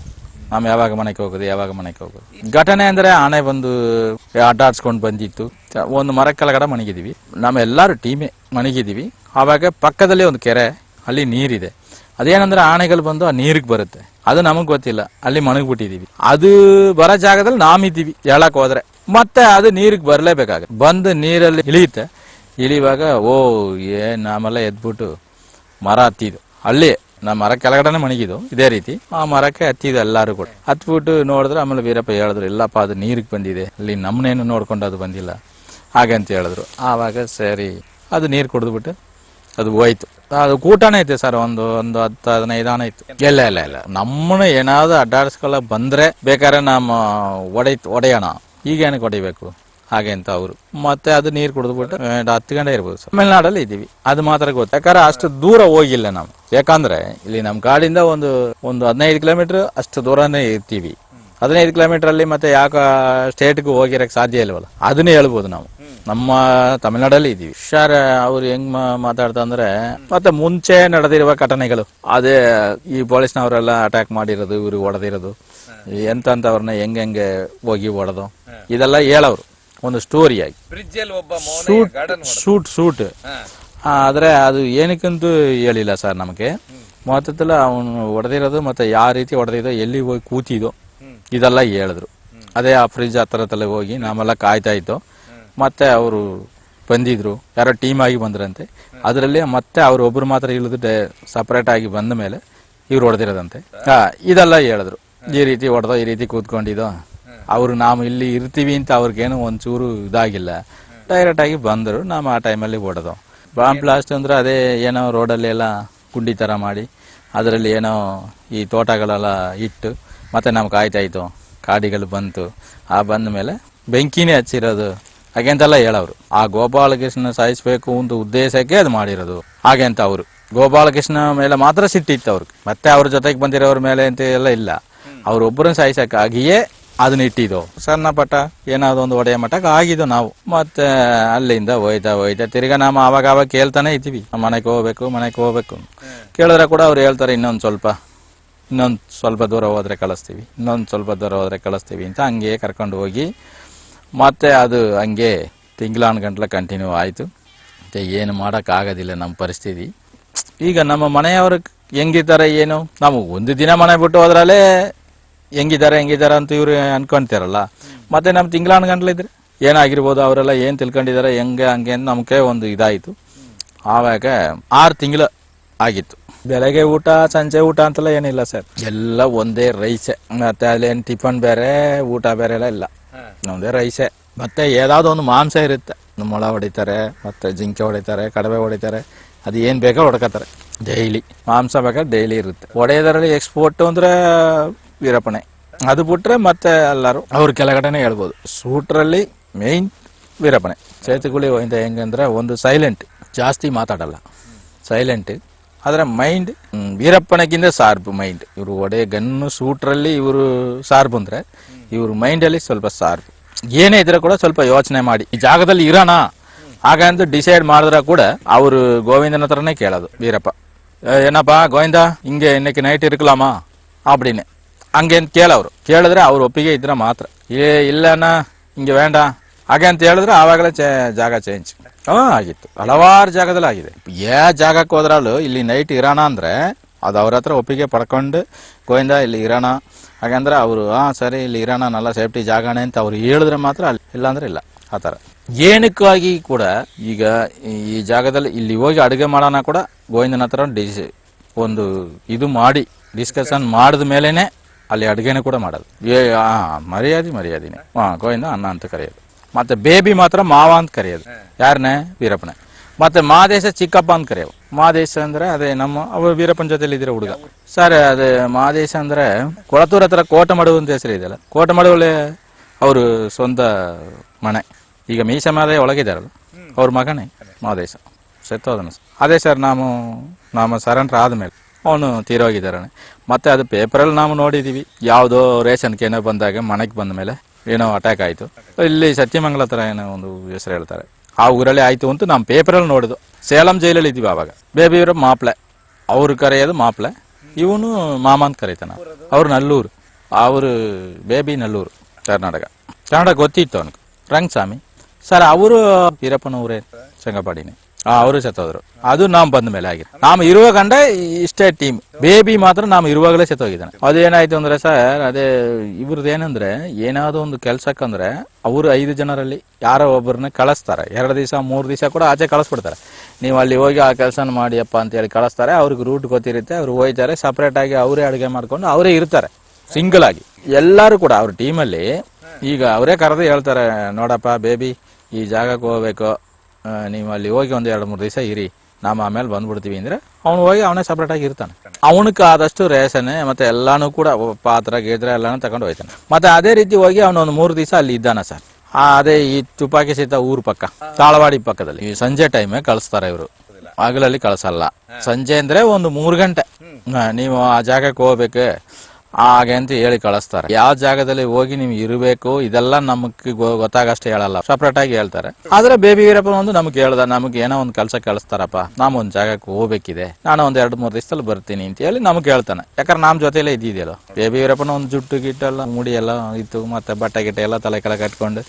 ಯಾವಾಗ ಮನೆಗೆ ಹೋಗೋದು. ಘಟನೆ ಅಂದರೆ ಆನೆ ಬಂದು ಆಟಾಡ್ಸ್ಕೊಂಡು ಬಂದಿತ್ತು. ಒಂದು ಮರ ಕೆಳಗಡೆ ಮಣಗಿದ್ದೀವಿ, ನಾವೆಲ್ಲರೂ ಟೀಮೇ ಮಣಗಿದ್ದೀವಿ. ಆವಾಗ ಪಕ್ಕದಲ್ಲಿ ಒಂದು ಕೆರೆ, ಅಲ್ಲಿ ನೀರಿದೆ. ಅದೇನಂದ್ರೆ ಆನೆಗಳು ಬಂದು ಆ ನೀರಿಗೆ ಬರುತ್ತೆ, ಅದು ನಮಗೆ ಗೊತ್ತಿಲ್ಲ. ಅಲ್ಲಿ ಮಣಗ್ಬಿಟ್ಟಿದ್ದೀವಿ. ಅದು ಬರೋ ಜಾಗದಲ್ಲಿ ನಾವಿದ್ದೀವಿ ಹೇಳಕ್ ಹೋದ್ರೆ. ಮತ್ತೆ ಅದು ನೀರಿಗೆ ಬರಲೇಬೇಕಾಗುತ್ತೆ. ಬಂದು ನೀರಲ್ಲಿ ಇಳಿಯುವಾಗ ನಾಮೆಲ್ಲ ಎದ್ಬಿಟ್ಟು ಮರ ಹತ್ತಿದ್ದು. ಅಲ್ಲಿ ನಮ್ಮ ಮರ ಕೆಳಗಡೆನೆ ಮಣಗಿದ್ದು ಇದೇ ರೀತಿ. ಆ ಮರಕ್ಕೆ ಹತ್ತಿದ್ದು ಎಲ್ಲರೂ ಕೂಡ. ಹತ್ಬಿಟ್ಟು ನೋಡಿದ್ರೆ ಆಮೇಲೆ ವೀರಪ್ಪ ಹೇಳಿದ್ರು, ಇಲ್ಲಪ್ಪ ಅದು ನೀರಿಗೆ ಬಂದಿದೆ, ಅಲ್ಲಿ ನಮ್ಮನೇನು ನೋಡ್ಕೊಂಡು ಅದು ಬಂದಿಲ್ಲ ಹಾಗೆ ಅಂತ ಹೇಳಿದ್ರು. ಆವಾಗ ಸರಿ ಅದು ನೀರು ಕುಡಿದ್ಬಿಟ್ಟು ಅದು ಹೋಯ್ತು. ಅದು ಕೂಟನೇ ಐತೆ ಸರ್, ಒಂದು 10-15 ಆನೆ ಇತ್ತು. ಇಲ್ಲ ನಮ್ಮನ್ನ ಏನಾದ್ರು ಅಡ್ಡಾಡಿಸ್ಕೊಳ್ಳ ಬಂದ್ರೆ ಬೇಕಾದ್ರೆ ನಮ್ಮ ಒಡೆಯೋಣ, ಈಗೇನಕ್ಕೆ ಹೊಡಿಬೇಕು ಹಾಗೆ ಅಂತ ಅವರು. ಮತ್ತೆ ಅದು ನೀರು ಕುಡಿದ್ಬಿಟ್ಟು 10 ಗಂಟೆ ಇರ್ಬೋದು ಸರ್. ತಮಿಳ್ನಾಡಲ್ಲಿ ಇದ್ದೀವಿ, ಅದು ಮಾತ್ರ ಗೊತ್ತು. ಯಾಕಂದ್ರೆ ಅಷ್ಟು ದೂರ ಹೋಗಿಲ್ಲ ನಾವು. ಯಾಕಂದ್ರೆ ಇಲ್ಲಿ ನಮ್ಮ ಕಾಡಿಂದ ಒಂದು 15 ಕಿಲೋಮೀಟರ್ ಅಷ್ಟು ದೂರನೇ ಇರ್ತೀವಿ. 15 ಕಿಲೋಮೀಟರ್ ಅಲ್ಲಿ ಮತ್ತೆ ಯಾಕೆ ಸ್ಟೇಟ್ಗೂ ಹೋಗಿರಕ್ಕೆ ಸಾಧ್ಯ ಇಲ್ವಲ್ಲ, ಅದನ್ನೇ ಹೇಳ್ಬೋದು ನಾವು. ನಮ್ಮ ತಮಿಳ್ನಾಡಲ್ಲಿ ಇದ್ದೀವಿ. ಸರ್ ಅವ್ರು ಹೆಂಗ್ ಮಾತಾಡ್ತಾ ಅಂದ್ರೆ ಮತ್ತೆ ಮುಂಚೆ ನಡೆದಿರುವ ಘಟನೆಗಳು, ಅದೇ ಈ ಪೊಲೀಸ್ನವರೆಲ್ಲ ಅಟ್ಯಾಕ್ ಮಾಡಿರೋದು, ಇವ್ರು ಹೊಡೆದಿರೋದು, ಎಂತವ್ರನ್ನ ಹೆಂಗೆ ಹೋಗಿ ಹೊಡೆದು, ಇದೆಲ್ಲ ಹೇಳೋರು ಒಂದು ಸ್ಟೋರಿಯಾಗಿ. ಶೂಟ್ ಆದ್ರೆ ಅದು ಏನಕ್ಕಂತೂ ಹೇಳಿಲ್ಲ ಸರ್ ನಮಗೆ. ಮೊತ್ತದಲ್ಲಿ ಅವನು ಹೊಡೆದಿರೋದು ಮತ್ತೆ ಯಾವ ರೀತಿ ಹೊಡೆದಿದ್ದೋ, ಎಲ್ಲಿ ಹೋಗಿ ಕೂತಿದ್ದೋ, ಇದೆಲ್ಲ ಹೇಳಿದ್ರು. ಅದೇ ಆ ಫ್ರಿಜ್ ಹತ್ರದಲ್ಲೇ ಹೋಗಿ ನಾವೆಲ್ಲ ಕಾಯ್ತಾ ಇದ್ದೋ. ಮತ್ತೆ ಅವರು ಬಂದಿದ್ರು, ಯಾರೋ ಟೀಮ್ ಆಗಿ ಬಂದ್ರಂತೆ. ಅದರಲ್ಲಿ ಮತ್ತೆ ಅವ್ರು ಒಬ್ರು ಮಾತ್ರ ಇಳಿದು ಸಪ್ರೇಟ್ ಆಗಿ ಬಂದ ಮೇಲೆ ಇವ್ರು ಹೊಡೆದಿರೋದಂತೆ. ಇದೆಲ್ಲ ಹೇಳಿದ್ರು, ಈ ರೀತಿ ಹೊಡೆದೋ, ಈ ರೀತಿ ಕೂತ್ಕೊಂಡಿದ್ದೋ. ಅವರು ನಾವು ಇಲ್ಲಿ ಇರ್ತೀವಿ ಅಂತ ಅವ್ರಿಗೇನು ಒಂಚೂರು ಇದಾಗಿಲ್ಲ, ಡೈರೆಕ್ಟ್ ಆಗಿ ಬಂದರು. ನಾವು ಆ ಟೈಮಲ್ಲಿ ಹೊಡೆದೋ. ಬಾಂಬ್ ಬ್ಲಾಸ್ಟ್ ಅಂದ್ರೆ ಅದೇ ಏನೋ ರೋಡಲ್ಲಿ ಎಲ್ಲ ಗುಂಡಿ ಥರ ಮಾಡಿ ಅದರಲ್ಲಿ ಏನೋ ಈ ತೋಟಗಳೆಲ್ಲ ಇಟ್ಟು ಮತ್ತೆ ನಮ್ಗೆ ಕಾಯ್ತಾಯಿತ್ತು. ಕಾಡಿಗಳು ಬಂತು, ಆ ಬಂದ ಮೇಲೆ ಬೆಂಕಿನೇ ಹಚ್ಚಿರೋದು ಹಾಗೆ ಅಂತೆಲ್ಲ ಹೇಳೋರು. ಆ ಗೋಪಾಲಕೃಷ್ಣ ಸಾಯಿಸ್ಬೇಕು ಅಂತ ಉದ್ದೇಶಕ್ಕೆ ಅದು ಮಾಡಿರೋದು ಹಾಗೆ ಅಂತ ಅವರು. ಗೋಪಾಲಕೃಷ್ಣ ಮೇಲೆ ಮಾತ್ರ ಸಿಟ್ಟಿತ್ತು ಅವ್ರಿಗೆ, ಮತ್ತೆ ಅವ್ರ ಜೊತೆಗೆ ಬಂದಿರೋರ ಮೇಲೆ ಅಂತ ಎಲ್ಲ ಇಲ್ಲ. ಅವ್ರೊಬ್ಬರನ್ನ ಸಾಯಿಸಕ್ಕಾಗಿಯೇ ಅದನ್ನ ಇಟ್ಟಿದ್ದು. ಸಣ್ಣ ಪಟ್ಟ ಏನಾದ್ರು ಒಂದು ಒಡೆಯ ಮಟ್ಟಕ್ಕೆ ಆಗಿದ್ದು ನಾವು. ಮತ್ತೆ ಅಲ್ಲಿಂದ ಹೋಯ್ತಾ ತಿರ್ಗಾ ನಾವು ಆವಾಗ ಕೇಳ್ತಾನೆ ಇದ್ದೀವಿ, ಮನೆಗೆ ಹೋಗ್ಬೇಕು. ಕೇಳಿದ್ರೆ ಕೂಡ ಅವ್ರು ಹೇಳ್ತಾರೆ, ಇನ್ನೊಂದು ಸ್ವಲ್ಪ ದೂರ ಹೋದ್ರೆ ಕಳಿಸ್ತೀವಿ ಅಂತ ಹಂಗೆ ಕರ್ಕೊಂಡು ಹೋಗಿ ಮತ್ತೆ ಅದು ಹಂಗೆ ತಿಂಗಳಾನು ಗಂಟ್ಲೆ ಕಂಟಿನ್ಯೂ ಆಯಿತು. ಮತ್ತೆ ಏನು ಮಾಡೋಕ್ಕಾಗೋದಿಲ್ಲ ನಮ್ಮ ಪರಿಸ್ಥಿತಿ. ಈಗ ನಮ್ಮ ಮನೆಯವರು ಹೆಂಗಿದ್ದಾರೆ ಏನು, ನಾವು ಒಂದು ದಿನ ಮನೆ ಬಿಟ್ಟು ಹೋದ್ರಲ್ಲೇ ಹೆಂಗಿದ್ದಾರೆ ಅಂತ ಇವ್ರು ಅನ್ಕೊಂತಾರಲ್ಲ. ಮತ್ತೆ ನಮ್ಮ ತಿಂಗಳಾನು ಗಂಟ್ಲೆ ಇದ್ರೆ ಏನಾಗಿರ್ಬೋದು, ಅವರೆಲ್ಲ ಏನು ತಿಳ್ಕೊಂಡಿದ್ದಾರೆ ಹಂಗೆ ಅಂತ ನಮಗೆ ಒಂದು ಇದಾಯಿತು. ಆವಾಗ 6 ತಿಂಗಳು ಆಗಿತ್ತು. ಬೆಳಗ್ಗೆ ಊಟ ಸಂಜೆ ಊಟ ಅಂತೆಲ್ಲ ಏನಿಲ್ಲ ಸರ್, ಎಲ್ಲ ಒಂದೇ ರೈಸೆ. ಮತ್ತೆ ಅಲ್ಲೇನು ಟಿಫನ್ ಬೇರೆ ಊಟ ಬೇರೆ ಎಲ್ಲ ಇಲ್ಲ, ಒಂದೇ ರೈಸೆ. ಮತ್ತೆ ಏದಾದ್ರು ಒಂದು ಮಾಂಸ ಇರುತ್ತೆ, ಮೊಳ ಹೊಡಿತಾರೆ, ಮತ್ತೆ ಜಿಂಕೆ ಹೊಡಿತಾರೆ, ಕಡವೆ ಹೊಡಿತಾರೆ, ಅದು ಏನು ಬೇಕೋ ಹೊಡ್ಕೋತಾರೆ. ಡೈಲಿ ಮಾಂಸ ಬೇಕಾದ್ರೆ ಡೈಲಿ ಇರುತ್ತೆ. ಹೊಡೆಯೋದ್ರಲ್ಲಿ ಎಕ್ಸ್ಪೋರ್ಟ್ ಅಂದ್ರೆ ವೀರಪ್ಪನೇ, ಅದು ಬಿಟ್ರೆ ಮತ್ತೆ ಎಲ್ಲರೂ ಅವ್ರ ಕೆಳಗಡೆನೆ ಹೇಳ್ಬೋದು. ಶೂಟ್ರಲ್ಲಿ ಮೇಯ್ನ್ ವೀರಪ್ಪನೇ. ಸೇತುಗುಳಿ ಹೆಂಗಂದ್ರೆ ಒಂದು ಸೈಲೆಂಟ್, ಜಾಸ್ತಿ ಮಾತಾಡಲ್ಲ, ಸೈಲೆಂಟ್. ಆದರೆ ಮೈಂಡ್ ವೀರಪ್ಪನಕ್ಕಿಂತ ಶಾರ್ಪ್ ಮೈಂಡ್. ಇವರು ಒಡೆ ಗನ್ನು ಶೂಟ್ರಲ್ಲಿ ಇವರು ಶಾರ್ಪ್ ಅಂದ್ರೆ, ಇವರು ಮೈಂಡಲ್ಲಿ ಸ್ವಲ್ಪ ಶಾರ್ಪ್. ಏನೇ ಇದ್ರೆ ಕೂಡ ಸ್ವಲ್ಪ ಯೋಚನೆ ಮಾಡಿ ಈ ಜಾಗದಲ್ಲಿ ಇರೋಣ, ಹಾಗಂತ ಡಿಸೈಡ್ ಮಾಡಿದ್ರೆ ಕೂಡ ಅವರು ಗೋವಿಂದನ ಹತ್ರನೇ ಕೇಳೋದು ವೀರಪ್ಪ, ಏನಪ್ಪಾ ಗೋವಿಂದ ಹಿಂಗೆ ಇನ್ನಕ್ಕೆ ನೈಟ್ ಇರ್ಕಲಾಮಾ அப்படின்னு ಹಂಗೆ ಅಂತ ಕೇಳೋರು. ಕೇಳಿದ್ರೆ ಅವ್ರ ಒಪ್ಪಿಗೆ ಇದ್ರೆ ಮಾತ್ರ, ಇಲ್ಲನ ಹಿಂಗೆ ಬೇಡ ಹಾಗೆ ಅಂತ ಹೇಳಿದ್ರೆ ಆವಾಗಲೇ ಜಾಗ ಚೇಂಜ್ ಆಗಿತ್ತು. ಹಲವಾರು ಜಾಗದಲ್ಲಿ ಆಗಿದೆ. ಯಾವ ಜಾಗಕ್ಕೆ ಹೋದ್ರಲ್ಲೂ ಇಲ್ಲಿ ನೈಟ್ ಇರೋಣ ಅಂದ್ರೆ ಅದು ಅವ್ರ ಹತ್ರ ಒಪ್ಪಿಗೆ ಪಡ್ಕೊಂಡು ಗೋವಿಂದ ಇಲ್ಲಿ ಇರೋಣ ಹಾಗಂದ್ರೆ ಅವರು ಸರಿ ಇಲ್ಲಿ ಇರೋಣ ನಲ್ಲ ಸೇಫ್ಟಿ ಜಾಗನೇ ಅಂತ ಅವ್ರು ಹೇಳಿದ್ರೆ ಮಾತ್ರ ಅಲ್ಲಿ, ಇಲ್ಲಾಂದ್ರೆ ಇಲ್ಲ. ಆ ಥರ ಏನಕ್ಕಾಗಿ ಕೂಡ ಈಗ ಈ ಜಾಗದಲ್ಲಿ ಇಲ್ಲಿ ಹೋಗಿ ಅಡುಗೆ ಮಾಡೋಣ ಕೂಡ ಗೋವಿಂದನ ಹತ್ರ ಒಂದು ಇದು ಮಾಡಿ ಡಿಸ್ಕಷನ್ ಮಾಡಿದ ಮೇಲೇನೆ ಅಲ್ಲಿ ಅಡುಗೆನೂ ಕೂಡ ಮಾಡೋದು. ಮರ್ಯಾದಿನೇ ಗೋವಿಂದ ಅನ್ನ ಅಂತ ಕರೆಯೋದು. ಮತ್ತೆ ಬೇಬಿ ಮಾತ್ರ ಮಾವ ಅಂತ ಕರೆಯೋದು. ಯಾರನ್ನೇ? ವೀರಪ್ಪನೇ. ಮತ್ತೆ ಮಾದೇಶ ಚಿಕ್ಕಪ್ಪ ಅಂತ ಕರೆಯೋದು. ಮಾದೇಶ ಅಂದ್ರೆ ಅದೇ ನಮ್ಮ ಅವ್ರು ವೀರಪ್ಪನ ಜೊತೆಲಿ ಇದ್ರೆ ಹುಡುಗ ಸರ್. ಅದೇ ಮಾದೇಶ ಅಂದ್ರೆ ಕೊಳತೂರ್ ಹತ್ರ ಕೋಟಮಡು ಅಂತ ಹೆಸರು ಇದೆಯಲ್ಲ, ಕೋಟಮಡುವಲ್ಲಿ ಅವರು ಸ್ವಂತ ಮನೆ. ಈಗ ಮೀಸಮಾದೆ ಒಳಗಿದಾರಲ್ಲ ಅವ್ರ ಮಗನೇ ಮಾದೇಶ, ಸತ್ತೋದನು. ಅದೇ ಸರ್ ನಮ್ಮ ಸರೆಂಡ್ರ್ ಆದ್ಮೇಲೆ ಅವನು ತೀರೋಗಿದ್ದಾನೆ. ಮತ್ತೆ ಅದು ಪೇಪರಲ್ಲಿ ನಾವು ನೋಡಿದೀವಿ, ಯಾವುದೋ ರೇಷನ್ಗೆ ಏನೋ ಬಂದಾಗ ಮನೆಗೆ ಬಂದ ಮೇಲೆ ಏನೋ ಅಟ್ಯಾಕ್ ಆಯಿತು. ಇಲ್ಲಿ ಸತ್ಯಮಂಗಲ ಹತ್ರ ಏನೋ ಒಂದು ಹೆಸರು ಹೇಳ್ತಾರೆ, ಆ ಊರಲ್ಲಿ ಆಯಿತು ಅಂತ ನಾವು ಪೇಪರಲ್ಲಿ ನೋಡಿದ್ದು. ಸೇಲಂ ಜೈಲಲ್ಲಿ ಇದ್ದೀವಿ ಆವಾಗ. ಬೇಬಿ ಇವರು ಮಾಪ್ಲೆ, ಅವ್ರು ಕರೆಯೋದು ಮಾಪ್ಲೆ, ಇವನು ಮಾಮ ಅಂತ ಕರೀತಾನ. ಅವ್ರು ನಲ್ಲೂರು, ಅವರು ಬೇಬಿ ನಲ್ಲೂರು, ಕರ್ನಾಟಕ ಗೊತ್ತಿತ್ತು ಅವನಿಗೆ. ರಂಗಸ್ವಾಮಿ ಸರ್ ಅವರು ವೀರಪ್ಪನವರೇ, ಸಂಗಪಾಡಿನೇ. ಅವರು ಸತ್ತೋದ್ರು. ಅದು ನಾವು ಬಂದ ಮೇಲೆ ಆಗಿದೆ. ನಾವು ಇರುವ ಗಂಡ ಇಷ್ಟೇ ಟೀಮ್. ಬೇಬಿ ಮಾತ್ರ ನಾವು ಇರುವಾಗಲೇ ಸತ್ತೋಗಿದ್ದಾನೆ. ಅದೇನಾಯ್ತು ಅಂದ್ರೆ ಸರ್, ಅದೇ ಇವ್ರದ್ದು ಏನಂದ್ರೆ ಏನಾದ್ರು ಒಂದು ಕೆಲ್ಸಕ್ಕಂದ್ರೆ ಅವರು 5 ಜನರಲ್ಲಿ ಯಾರೋ ಒಬ್ಬರನ್ನ ಕಳಿಸ್ತಾರೆ. 2 ದಿವಸ 3 ದಿವಸ ಕೂಡ ಆಚೆ ಕಳಿಸ್ಬಿಡ್ತಾರೆ. ನೀವು ಅಲ್ಲಿ ಹೋಗಿ ಆ ಕೆಲಸನ ಮಾಡಿಯಪ್ಪ ಅಂತ ಹೇಳಿ ಕಳಿಸ್ತಾರೆ. ಅವ್ರಿಗೆ ರೂಟ್ ಗೊತ್ತಿರುತ್ತೆ, ಅವ್ರು ಹೋಯ್ತಾರೆ. ಸಪ್ರೇಟ್ ಆಗಿ ಅವರೇ ಅಡುಗೆ ಮಾಡ್ಕೊಂಡು ಅವರೇ ಇರ್ತಾರೆ ಸಿಂಗಲ್ ಆಗಿ. ಎಲ್ಲರೂ ಕೂಡ ಅವ್ರ ಟೀಮಲ್ಲಿ ಈಗ ಅವರೇ ಕರೆದು ಹೇಳ್ತಾರೆ, ನೋಡಪ್ಪ ಬೇಬಿ ಈ ಜಾಗಕ್ಕೆ ಹೋಗ್ಬೇಕು, ನೀವು ಅಲ್ಲಿ ಹೋಗಿ ಒಂದು 2-3 ದಿವಸ ಇರಿ, ನಾವು ಆಮೇಲೆ ಬಂದ್ಬಿಡ್ತೀವಿ ಅಂದ್ರೆ ಅವ್ನು ಹೋಗಿ ಅವನೇ ಸಪ್ರೇಟ್ ಆಗಿ ಇರ್ತಾನೆ. ಅವನಕ್ಕೆ ಆದಷ್ಟು ರೇಷನ್ ಮತ್ತೆ ಎಲ್ಲಾನು ಕೂಡ ಪಾತ್ರ ಗೀತ್ರ ಎಲ್ಲಾನು ತಗೊಂಡು ಹೋಯ್ತಾನೆ. ಮತ್ತೆ ಅದೇ ರೀತಿ ಹೋಗಿ ಅವನೊಂದು 3 ದಿವಸ ಅಲ್ಲಿ ಇದ್ದಾನ ಸರ್. ಅದೇ ಈ ತುಪಾಕಿ ಸೀತ ಊರ್ ಪಕ್ಕ ತಾಳವಾಡಿ ಪಕ್ಕದಲ್ಲಿ ಈ ಸಂಜೆ ಟೈಮ್ ಕಳಿಸ್ತಾರೆ ಇವರು, ಹಗಲಲ್ಲಿ ಕಳ್ಸಲ್ಲ. ಸಂಜೆ ಅಂದ್ರೆ ಒಂದು 3 ಗಂಟೆ ನೀವು ಆ ಜಾಗಕ್ಕೆ ಹೋಗ್ಬೇಕು ಹಾಗೆ ಅಂತ ಹೇಳಿ ಕಳಿಸ್ತಾರೆ. ಯಾವ ಜಾಗದಲ್ಲಿ ಹೋಗಿ ನೀವು ಇರಬೇಕು ಇದೆಲ್ಲ ನಮಗೆ ಗೊತ್ತಾಗಷ್ಟೇ ಹೇಳಲ್ಲ, ಸಪ್ರೇಟ್ ಆಗಿ ಹೇಳ್ತಾರೆ. ಆದ್ರೆ ಬೇಬಿ ವೀರಪ್ಪನ ಒಂದು ನಮ್ಗೆ ಹೇಳ್ದ, ನಮ್ಗೆ ಏನೋ ಒಂದು ಕೆಲಸ ಕಳಿಸ್ತಾರಪ್ಪ, ನಾವು ಒಂದು ಜಾಗಕ್ಕೆ ಹೋಗ್ಬೇಕಿದೆ, ನಾನು ಒಂದು 2-3 ದಿವಸದಲ್ಲಿ ಬರ್ತೀನಿ ಅಂತ ಹೇಳಿ ನಮ್ಗೆ ಹೇಳ್ತಾನೆ. ಯಾಕಂದ್ರೆ ನಮ್ಮ ಜೊತೆಲೇ ಇದ್ದಿದೆಯಲ್ಲ. ಬೇಬಿ ವೀರಪ್ಪನ ಒಂದು ಜುಟ್ಟು ಗಿಟ್ಟೆಲ್ಲ ಮುಡಿ ಎಲ್ಲ ಇತ್ತು, ಮತ್ತೆ ಬಟ್ಟೆ ಗಿಟ್ಟೆ ಎಲ್ಲ ತಲೆ ಕೆಳ ಕಟ್ಕೊಂಡು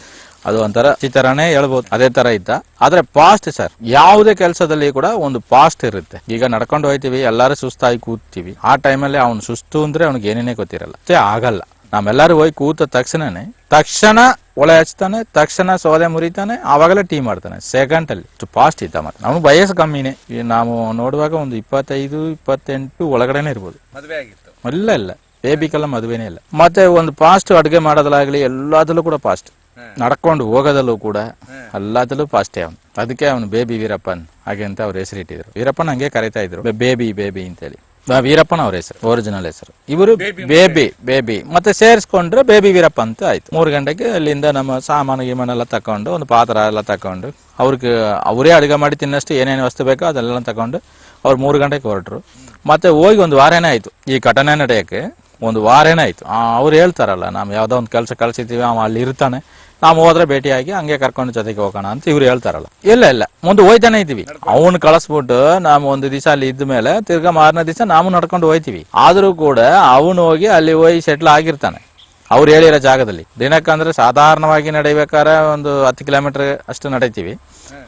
ಅದು ಒಂಥರ ಚಿತ್ರನೇ ಹೇಳ್ಬೋದು, ಅದೇ ತರ ಇತ್ತ. ಆದ್ರೆ ಪಾಸ್ಟ್ ಸರ್, ಯಾವುದೇ ಕೆಲಸದಲ್ಲಿ ಕೂಡ ಒಂದು ಪಾಸ್ಟ್ ಇರುತ್ತೆ. ಈಗ ನಡ್ಕೊಂಡು ಹೋಯ್ತಿವಿ, ಎಲ್ಲಾರು ಸುಸ್ತಾಗಿ ಕೂತೀವಿ. ಆ ಟೈಮಲ್ಲಿ ಅವ್ನು ಸುಸ್ತು ಅಂದ್ರೆ ಅವ್ನಿಗೆ ಏನೇನೇ ಗೊತ್ತಿರಲ್ಲ, ಆಗಲ್ಲ. ನಾವೆಲ್ಲರೂ ಹೋಗಿ ಕೂತ ತಕ್ಷಣ ಒಳೆ ಹಚ್ತಾನೆ, ತಕ್ಷಣ ಸೋದೆ ಮುರಿತಾನೆ, ಆವಾಗಲೇ ಟೀ ಮಾಡ್ತಾನೆ ಸೆಕೆಂಡ್ ಅಲ್ಲಿ. ಫಾಸ್ಟ್ ಇದ್ದ. ಮತ್ತೆ ನಮ್ಗೆ ವಯಸ್ಸು ಕಮ್ಮಿನೇ. ನಾವು ನೋಡುವಾಗ ಒಂದು 25-28 ಒಳಗಡೆನೆ ಇರ್ಬೋದು. ಮದುವೆ ಆಗಿತ್ತು? ಇಲ್ಲ ಬೇಬಿಗೆಲ್ಲ ಮದುವೆನೇ ಇಲ್ಲ. ಮತ್ತೆ ಒಂದು ಫಾಸ್ಟ್ ಅಡುಗೆ ಮಾಡೋದಲ್ಲಾಗ್ಲಿ ಎಲ್ಲದಲ್ಲೂ ಕೂಡ ಫಾಸ್ಟ್, ನಡ್ಕೊಂಡು ಹೋಗೋದಲ್ಲೂ ಕೂಡ ಎಲ್ಲದಲ್ಲೂ ಫಾಸ್ಟೇ ಅವನು. ಅದಕ್ಕೆ ಅವನು ಬೇಬಿ ವೀರಪ್ಪನ್ ಹಾಗೆ ಅಂತ ಅವ್ರ ಹೆಸರು ಇಟ್ಟಿದ್ರು. ವೀರಪ್ಪನ್ ಹಂಗೆ ಕರೀತಾ ಇದ್ರು, ಬೇಬಿ ಅಂತೇಳಿ. ವೀರಪ್ಪನ ಅವ್ರ ಹೆಸರು, ಒರಿಜಿನಲ್ ಹೆಸರು. ಇವರು ಬೇಬಿ ಮತ್ತೆ ಸೇರಿಸ್ಕೊಂಡ್ರೆ ಬೇಬಿ ವೀರಪ್ಪ ಅಂತ ಆಯ್ತು. 3 ಗಂಟೆಗೆ ಅಲ್ಲಿಂದ ನಮ್ಮ ಸಾಮಾನು ಗೀಮಾನೆಲ್ಲ ತಕೊಂಡು, ಒಂದು ಪಾತ್ರ ಎಲ್ಲ ತಕೊಂಡು, ಅವರೇ ಅಡುಗೆ ಮಾಡಿ ತಿನ್ನಷ್ಟು ಏನೇನು ವಸ್ತು ಬೇಕೋ ಅದೆಲ್ಲ ತಕೊಂಡು ಅವ್ರು 3 ಗಂಟೆಗೆ ಹೊರಟ್ರು. ಮತ್ತೆ ಹೋಗಿ ಒಂದು ವಾರನೇ ಆಯ್ತು ಈ ಘಟನೆ ನಡೆಯಕ್ಕೆ. ಒಂದು ವಾರನೇ ಆಯ್ತು. ಅವ್ರು ಹೇಳ್ತಾರಲ್ಲ, ನಾವು ಯಾವ್ದೋ ಒಂದು ಕೆಲಸ ಕಳ್ಸಿದ್ದೀವಿ, ಅವ ಅಲ್ಲಿ ಇರ್ತಾನೆ, ನಾವು ಹೋದ್ರೆ ಭೇಟಿಯಾಗಿ ಹಂಗೆ ಕರ್ಕೊಂಡು ಜೊತೆಗೆ ಹೋಗೋಣ ಅಂತ ಇವ್ರು ಹೇಳ್ತಾರಲ್ಲ. ಇಲ್ಲ ಮುಂದೆ ಹೋಯ್ತಾನೆ ಇದ್ದೀವಿ. ಅವ್ನು ಕಳಿಸ್ಬಿಟ್ಟು ನಾವು ಒಂದು ದಿವಸ ಅಲ್ಲಿ ಇದ್ದ ಮೇಲೆ ತಿರ್ಗಾ ಮಾರನೇ ದಿವಸ ನಾವು ನಡ್ಕೊಂಡು ಹೋಯ್ತೀವಿ. ಆದ್ರೂ ಕೂಡ ಅವನು ಹೋಗಿ ಅಲ್ಲಿ ಹೋಗಿ ಸೆಟ್ಲ್ ಆಗಿರ್ತಾನೆ ಅವ್ರು ಹೇಳಿರೋ ಜಾಗದಲ್ಲಿ. ದಿನಕ್ಕಂದ್ರೆ ಸಾಧಾರಣವಾಗಿ ನಡೆಯಬೇಕಾದ್ರೆ ಒಂದು 10 ಕಿಲೋಮೀಟರ್ ಅಷ್ಟು ನಡೀತೀವಿ.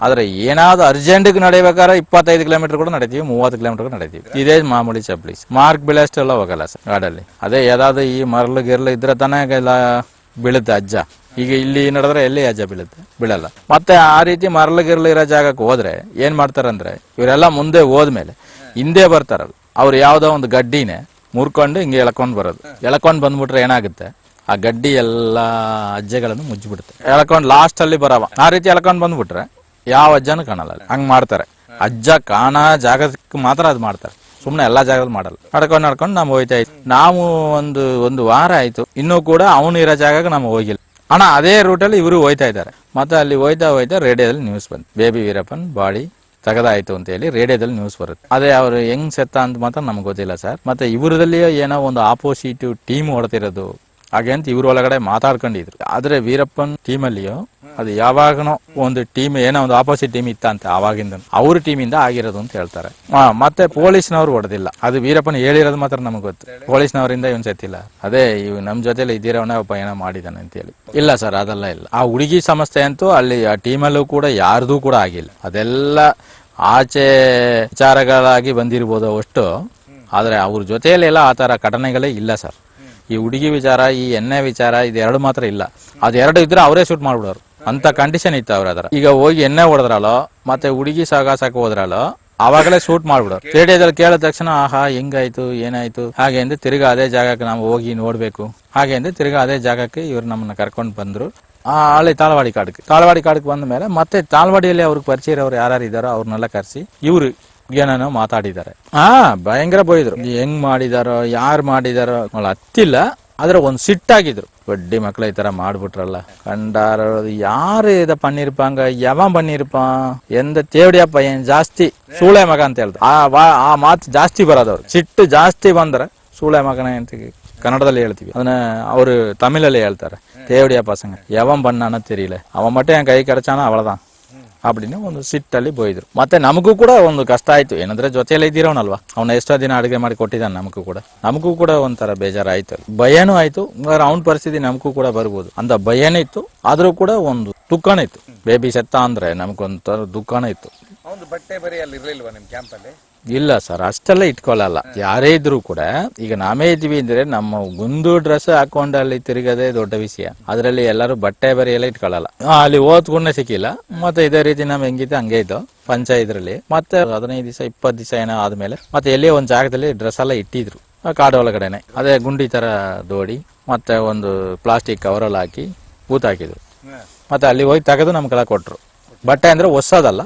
ಆದ್ರೆ ಏನಾದ್ರು ಅರ್ಜೆಂಟ್ಗೆ ನಡೆಯಬೇಕಾದ್ರೆ 25 ಕಿಲೋಮೀಟರ್ ಕೂಡ ನಡೀತೀವಿ, 30 ಕಿಲೋಮೀಟರ್ ನಡೀತೀವಿ. ಇದೇ ಮಾಮೂಲಿ ಚಪ್ಲೀಸ್. ಮಾರ್ಕ್ ಬೀಳಷ್ಟೆಲ್ಲ ಹೋಗಲ್ಲ ಸರ್ ಗಾಡಲ್ಲಿ. ಅದೇ ಯಾವ್ದಾದ್ರು ಈ ಗಿರ್ಲು ಇದ್ರೆ ತಾನೇ ಎಲ್ಲ ಬೀಳುತ್ತೆ ಅಜ್ಜ. ಈಗ ಇಲ್ಲಿ ನಡೆದ್ರೆ ಎಲ್ಲಿ ಅಜ್ಜ ಬೀಳಲ್ಲ. ಮತ್ತೆ ಆ ರೀತಿ ಗಿರ್ಲು ಇರೋ ಜಾಗಕ್ಕೆ ಹೋದ್ರೆ ಏನ್ ಮಾಡ್ತಾರಂದ್ರೆ, ಇವರೆಲ್ಲ ಮುಂದೆ ಹೋದ್ಮೇಲೆ ಹಿಂದೆ ಬರ್ತಾರಲ್ಲ, ಅವ್ರು ಯಾವ್ದೋ ಒಂದು ಗಡ್ಡಿನೇ ಮುರ್ಕೊಂಡು ಹಿಂಗೆ ಎಳ್ಕೊಂಡ್ ಬರೋದು. ಎಳ್ಕೊಂಡ್ ಬಂದ್ಬಿಟ್ರೆ ಏನಾಗುತ್ತೆ, ಆ ಗಡ್ಡಿ ಎಲ್ಲಾ ಅಜ್ಜೆಗಳನ್ನು ಮುಚ್ಚಿಬಿಡುತ್ತೆ. ಎಳ್ಕೊಂಡ್ ಲಾಸ್ಟ್ ಅಲ್ಲಿ ಬರವ. ಆ ರೀತಿ ಎಳ್ಕೊಂಡ್ ಬಂದ್ಬಿಟ್ರೆ ಯಾವ ಅಜ್ಜನೂ ಕಾಣಲ್ಲ. ಹಂಗ್ ಮಾಡ್ತಾರೆ. ಅಜ್ಜ ಕಾಣ ಜಾಗಕ್ಕೆ ಮಾತ್ರ ಅದು ಮಾಡ್ತಾರೆ, ಸುಮ್ನೆ ಎಲ್ಲಾ ಜಾಗದಲ್ಲಿ ಮಾಡಲ್ಲ. ನಡ್ಕೊಂಡು ನಾವು ಹೋಯ್ತಾ ಇದ್ವಿ. ನಾವು ಒಂದು ವಾರ ಆಯ್ತು, ಇನ್ನೂ ಕೂಡ ಅವನು ಇರೋ ಜಾಗಕ್ಕೆ ನಾವು ಹೋಗಿಲ್ಲ. ಅಣ್ಣ ಅದೇ ರೂಟಲ್ಲಿ ಇವರು ಹೋಯ್ತಾ ಇದ್ದಾರೆ. ಮತ್ತೆ ಅಲ್ಲಿ ಹೋಯ್ತಾ ರೇಡಿಯೋದಲ್ಲಿ ನ್ಯೂಸ್ ಬಂತು, ಬೇಬಿ ವೀರಪ್ಪನ್ ಬಾಡಿ ತೆಗೆದಾಯ್ತು ಅಂತ ಹೇಳಿ ರೇಡಿಯೋದಲ್ಲಿ ನ್ಯೂಸ್ ಬರುತ್ತೆ. ಅದೇ ಅವ್ರು ಹೆಂಗ್ ಸೆತ್ತ ಅಂತ ಮಾತ್ರ ನಮ್ಗೆ ಗೊತ್ತಿಲ್ಲ ಸರ್. ಮತ್ತೆ ಇವರದಲ್ಲಿ ಏನೋ ಒಂದು ಆಪೋಸಿಟ್ ಟೀಮ್ ಹೊಡ್ತಿರೋದು ಹಾಗೆ ಅಂತ ಇವ್ರ ಒಳಗಡೆ ಮಾತಾಡ್ಕೊಂಡಿದ್ರು. ಆದ್ರೆ ವೀರಪ್ಪನ್ ಟೀಮಲ್ಲಿಯೋ ಅದು ಯಾವಾಗನೋ ಒಂದು ಟೀಮ್ ಏನೋ ಒಂದು ಆಪೋಸಿಟ್ ಟೀಮ್ ಇತ್ತಂತೆ ಆವಾಗಿಂದ, ಅವ್ರ ಟೀಮಿಂದ ಆಗಿರೋದು ಅಂತ ಹೇಳ್ತಾರೆ. ಮತ್ತೆ ಪೊಲೀಸ್ನವ್ರು ಹೊಡೆದಿಲ್ಲ, ಅದು ವೀರಪ್ಪನ್ ಹೇಳಿರೋದು ಮಾತ್ರ ನಮ್ಗೆ ಗೊತ್ತು. ಪೊಲೀಸ್ನವರಿಂದ ಇವನ್ ಸತ್ತಿಲ್ಲ. ಅದೇ ಇವ್ ನಮ್ ಜೊತೆಲಿ ಇದ್ದಿರೋನ ಒಬ್ಬ ಏನೋ ಮಾಡಿದಾನೆ ಅಂತ ಹೇಳಿ. ಇಲ್ಲ ಸರ್, ಅದೆಲ್ಲ ಇಲ್ಲ. ಆ ಹುಡುಗಿ ಸಮಸ್ಯೆ ಅಂತೂ ಅಲ್ಲಿ ಆ ಟೀಮಲ್ಲೂ ಕೂಡ ಯಾರ್ದು ಕೂಡ ಆಗಿಲ್ಲ. ಅದೆಲ್ಲ ಆಚೆ ವಿಚಾರಗಳಾಗಿ ಬಂದಿರ್ಬೋದು ಅಷ್ಟು, ಆದ್ರೆ ಅವ್ರ ಜೊತೆಯಲ್ಲಿ ಎಲ್ಲ ಆ ತರ ಘಟನೆಗಳೇ ಇಲ್ಲ ಸರ್. ಈ ಹುಡುಗಿ ವಿಚಾರ, ಈ ಎಣ್ಣೆ ವಿಚಾರ, ಇದೆರಡು ಮಾತ್ರ ಇಲ್ಲ. ಅದೆರಡು ಇದ್ರೆ ಅವರೇ ಶೂಟ್ ಮಾಡ್ಬಿಡೋರು ಅಂತ ಕಂಡೀಷನ್ ಇತ್ತು ಅವ್ರ ಹತ್ರ. ಈಗ ಹೋಗಿ ಎಣ್ಣೆ ಹೊಡೆದ್ರಲ್ಲೋ ಮತ್ತೆ ಹುಡುಗಿ ಸಾಗಾಸಕ್ಕೆ ಹೋದ್ರಲ್ಲೋ ಅವಾಗಲೇ ಶೂಟ್ ಮಾಡ್ಬಿಡೋರು. ಸ್ಟೇಡಿಯದಲ್ಲಿ ಕೇಳಿದ ತಕ್ಷಣ ಆಹಾ ಹೆಂಗಾಯ್ತು ಏನಾಯ್ತು ಹಾಗೆ ಅಂದ್ರೆ ತಿರ್ಗಾ ಅದೇ ಜಾಗಕ್ಕೆ ನಾವು ಹೋಗಿ ನೋಡ್ಬೇಕು, ಹಾಗೆ ಅಂದ್ರೆ ತಿರ್ಗಾ ಅದೇ ಜಾಗಕ್ಕೆ ಇವ್ರು ನಮ್ಮನ್ನ ಕರ್ಕೊಂಡು ಬಂದ್ರು. ಅಲ್ಲಿ ತಾಳವಾಡಿ ಕಾಡಕ್ಕೆ ಬಂದ ಮೇಲೆ ಮತ್ತೆ ತಾಳವಾಡಿಯಲ್ಲಿ ಅವ್ರಿಗೆ ಪರಿಚಯ ಇರೋರು ಯಾರು ಇದಾರೋ ಅವ್ರನ್ನೆಲ್ಲ ಕರೆಸಿ ಇವ್ರು ಏನೇನೋ ಮಾತಾಡಿದ್ದಾರೆ. ಭಯಂಕರ ಬೈದ್ರು. ಹೆಂಗ್ ಮಾಡಿದಾರೋ ಯಾರು ಮಾಡಿದಾರೋ ಹತ್ತಿಲ್ಲ, ಆದ್ರೆ ಒಂದ್ ಸಿಟ್ಟಾಗಿದ್ರು. ಬಡ್ಡಿ ಮಕ್ಳ ಈ ತರ ಮಾಡ್ಬಿಟ್ರಲ್ಲ ಕಂಡಾರ ಯಾರು ಇದ ಪನ್ನಿರ್ಪಾಂಗ ಯಾವ ಪನ್ನಿರ್ಪಾ ಎಂದ ತೇವಡಿಯ ಪಯ್ಯನ್ ಜಾಸ್ತಿ ಸೂಳೆ ಮಗ ಅಂತ ಹೇಳ್ತಾರೆ. ಆ ಮಾತು ಜಾಸ್ತಿ ಬರೋದವ್ರು. ಸಿಟ್ಟು ಜಾಸ್ತಿ ಬಂದ್ರೆ ಸೂಳೆ ಮಗನ ಅಂತ ಕನ್ನಡದಲ್ಲಿ ಹೇಳ್ತೀವಿ, ಅದನ್ನ ಅವರು ತಮಿಳಲ್ಲಿ ಹೇಳ್ತಾರೆ. ತೇವಡಿಯ ಪಸಂಗ ಯಾವನ್ ಬಣ್ಣ தெரியல, அவன் மட்டும் என் கை கிடைச்சானா அவ்வளவுதான் அப்படின்னு ಒಂದು ಸಿಟ್ಟಲ್ಲಿ ಬೋಯ್ದ್ರು. ಮತ್ತೆ ನಮಗೂ ಕೂಡ ಒಂದು ಕಷ್ಟ ಆಯ್ತು. ಏನಂದ್ರೆ ಜೊತೆಯಲ್ಲೇ ಇದ್ದೀರೋನಲ್ವಾ, ಅವನ ಎಷ್ಟೋ ದಿನ ಅಡುಗೆ ಮಾಡಿ ಕೊಟ್ಟಿದ್ದಾನೆ. ನಮಗೂ ಕೂಡ ಒಂಥರ ಬೇಜಾರಾಯ್ತು, ಭಯನೂ ಆಯ್ತು. ಅವನ ಪರಿಸ್ಥಿತಿ ನಮಗೂ ಕೂಡ ಬರ್ಬೋದು ಅಂತ ಭಯನೇ ಇತ್ತು. ಆದ್ರೂ ಕೂಡ ಒಂದು ದುಃಖನೇ ಇತ್ತು. ಬೇಬಿ ಸತ್ತ ಅಂದ್ರೆ ನಮಗೊಂಥರ ದುಃಖನೇ ಇತ್ತು. ಒಂದು ಬಟ್ಟೆ ಬರೀ ಅಲ್ಲಿ ಇರ್ಲಿಲ್ವಾ ನಿಮ್ ಕ್ಯಾಂಪ್ ಅಲ್ಲಿ? ಇಲ್ಲ ಸರ್, ಅಷ್ಟೆಲ್ಲ ಇಟ್ಕೊಳ್ಳಲ್ಲ. ಯಾರೇ ಇದ್ರು ಕೂಡ ಈಗ ನಾವೇ ಇದ್ವಿ ಅಂದ್ರೆ ನಮ್ಮ ಗುಂದು ಡ್ರೆಸ್ ಹಾಕೊಂಡು ಅಲ್ಲಿ ತಿರುಗದೆ ದೊಡ್ಡ ವಿಷಯ. ಅದ್ರಲ್ಲಿ ಎಲ್ಲರೂ ಬಟ್ಟೆ ಬರಿ ಎಲ್ಲ ಇಟ್ಕೊಳ್ಳಲ್ಲ. ಅಲ್ಲಿ ಓದ್ಕೊಂಡೇ ಸಿಕ್ಕಿಲ್ಲ. ಮತ್ತೆ ಇದೇ ರೀತಿ ನಮ್ ಹೆಂಗಿತ್ತು ಹಂಗೆ ಇತ್ತು ಪಂಚಾಯತ್ರಲ್ಲಿ. ಮತ್ತೆ 15 ದಿವಸ 20 ದಿವಸ ಏನೋ ಆದ್ಮೇಲೆ ಮತ್ತೆ ಎಲ್ಲೇ ಒಂದ್ ಜಾಗದಲ್ಲಿ ಡ್ರೆಸ್ ಎಲ್ಲ ಇಟ್ಟಿದ್ರು ಕಾಡು ಒಳಗಡೆನೆ. ಅದೇ ಗುಂಡಿ ತರ ದೋಡಿ ಮತ್ತೆ ಒಂದು ಪ್ಲಾಸ್ಟಿಕ್ ಕವರಲ್ಲಿ ಹಾಕಿ ಊತ ಹಾಕಿದ್ರು. ಮತ್ತೆ ಅಲ್ಲಿ ಹೋಗಿ ತೆಗೆದು ನಮ್ಗೆಲ್ಲ ಕೊಟ್ರು. ಬಟ್ಟೆ ಅಂದ್ರೆ ಹೊಸದಲ್ಲ,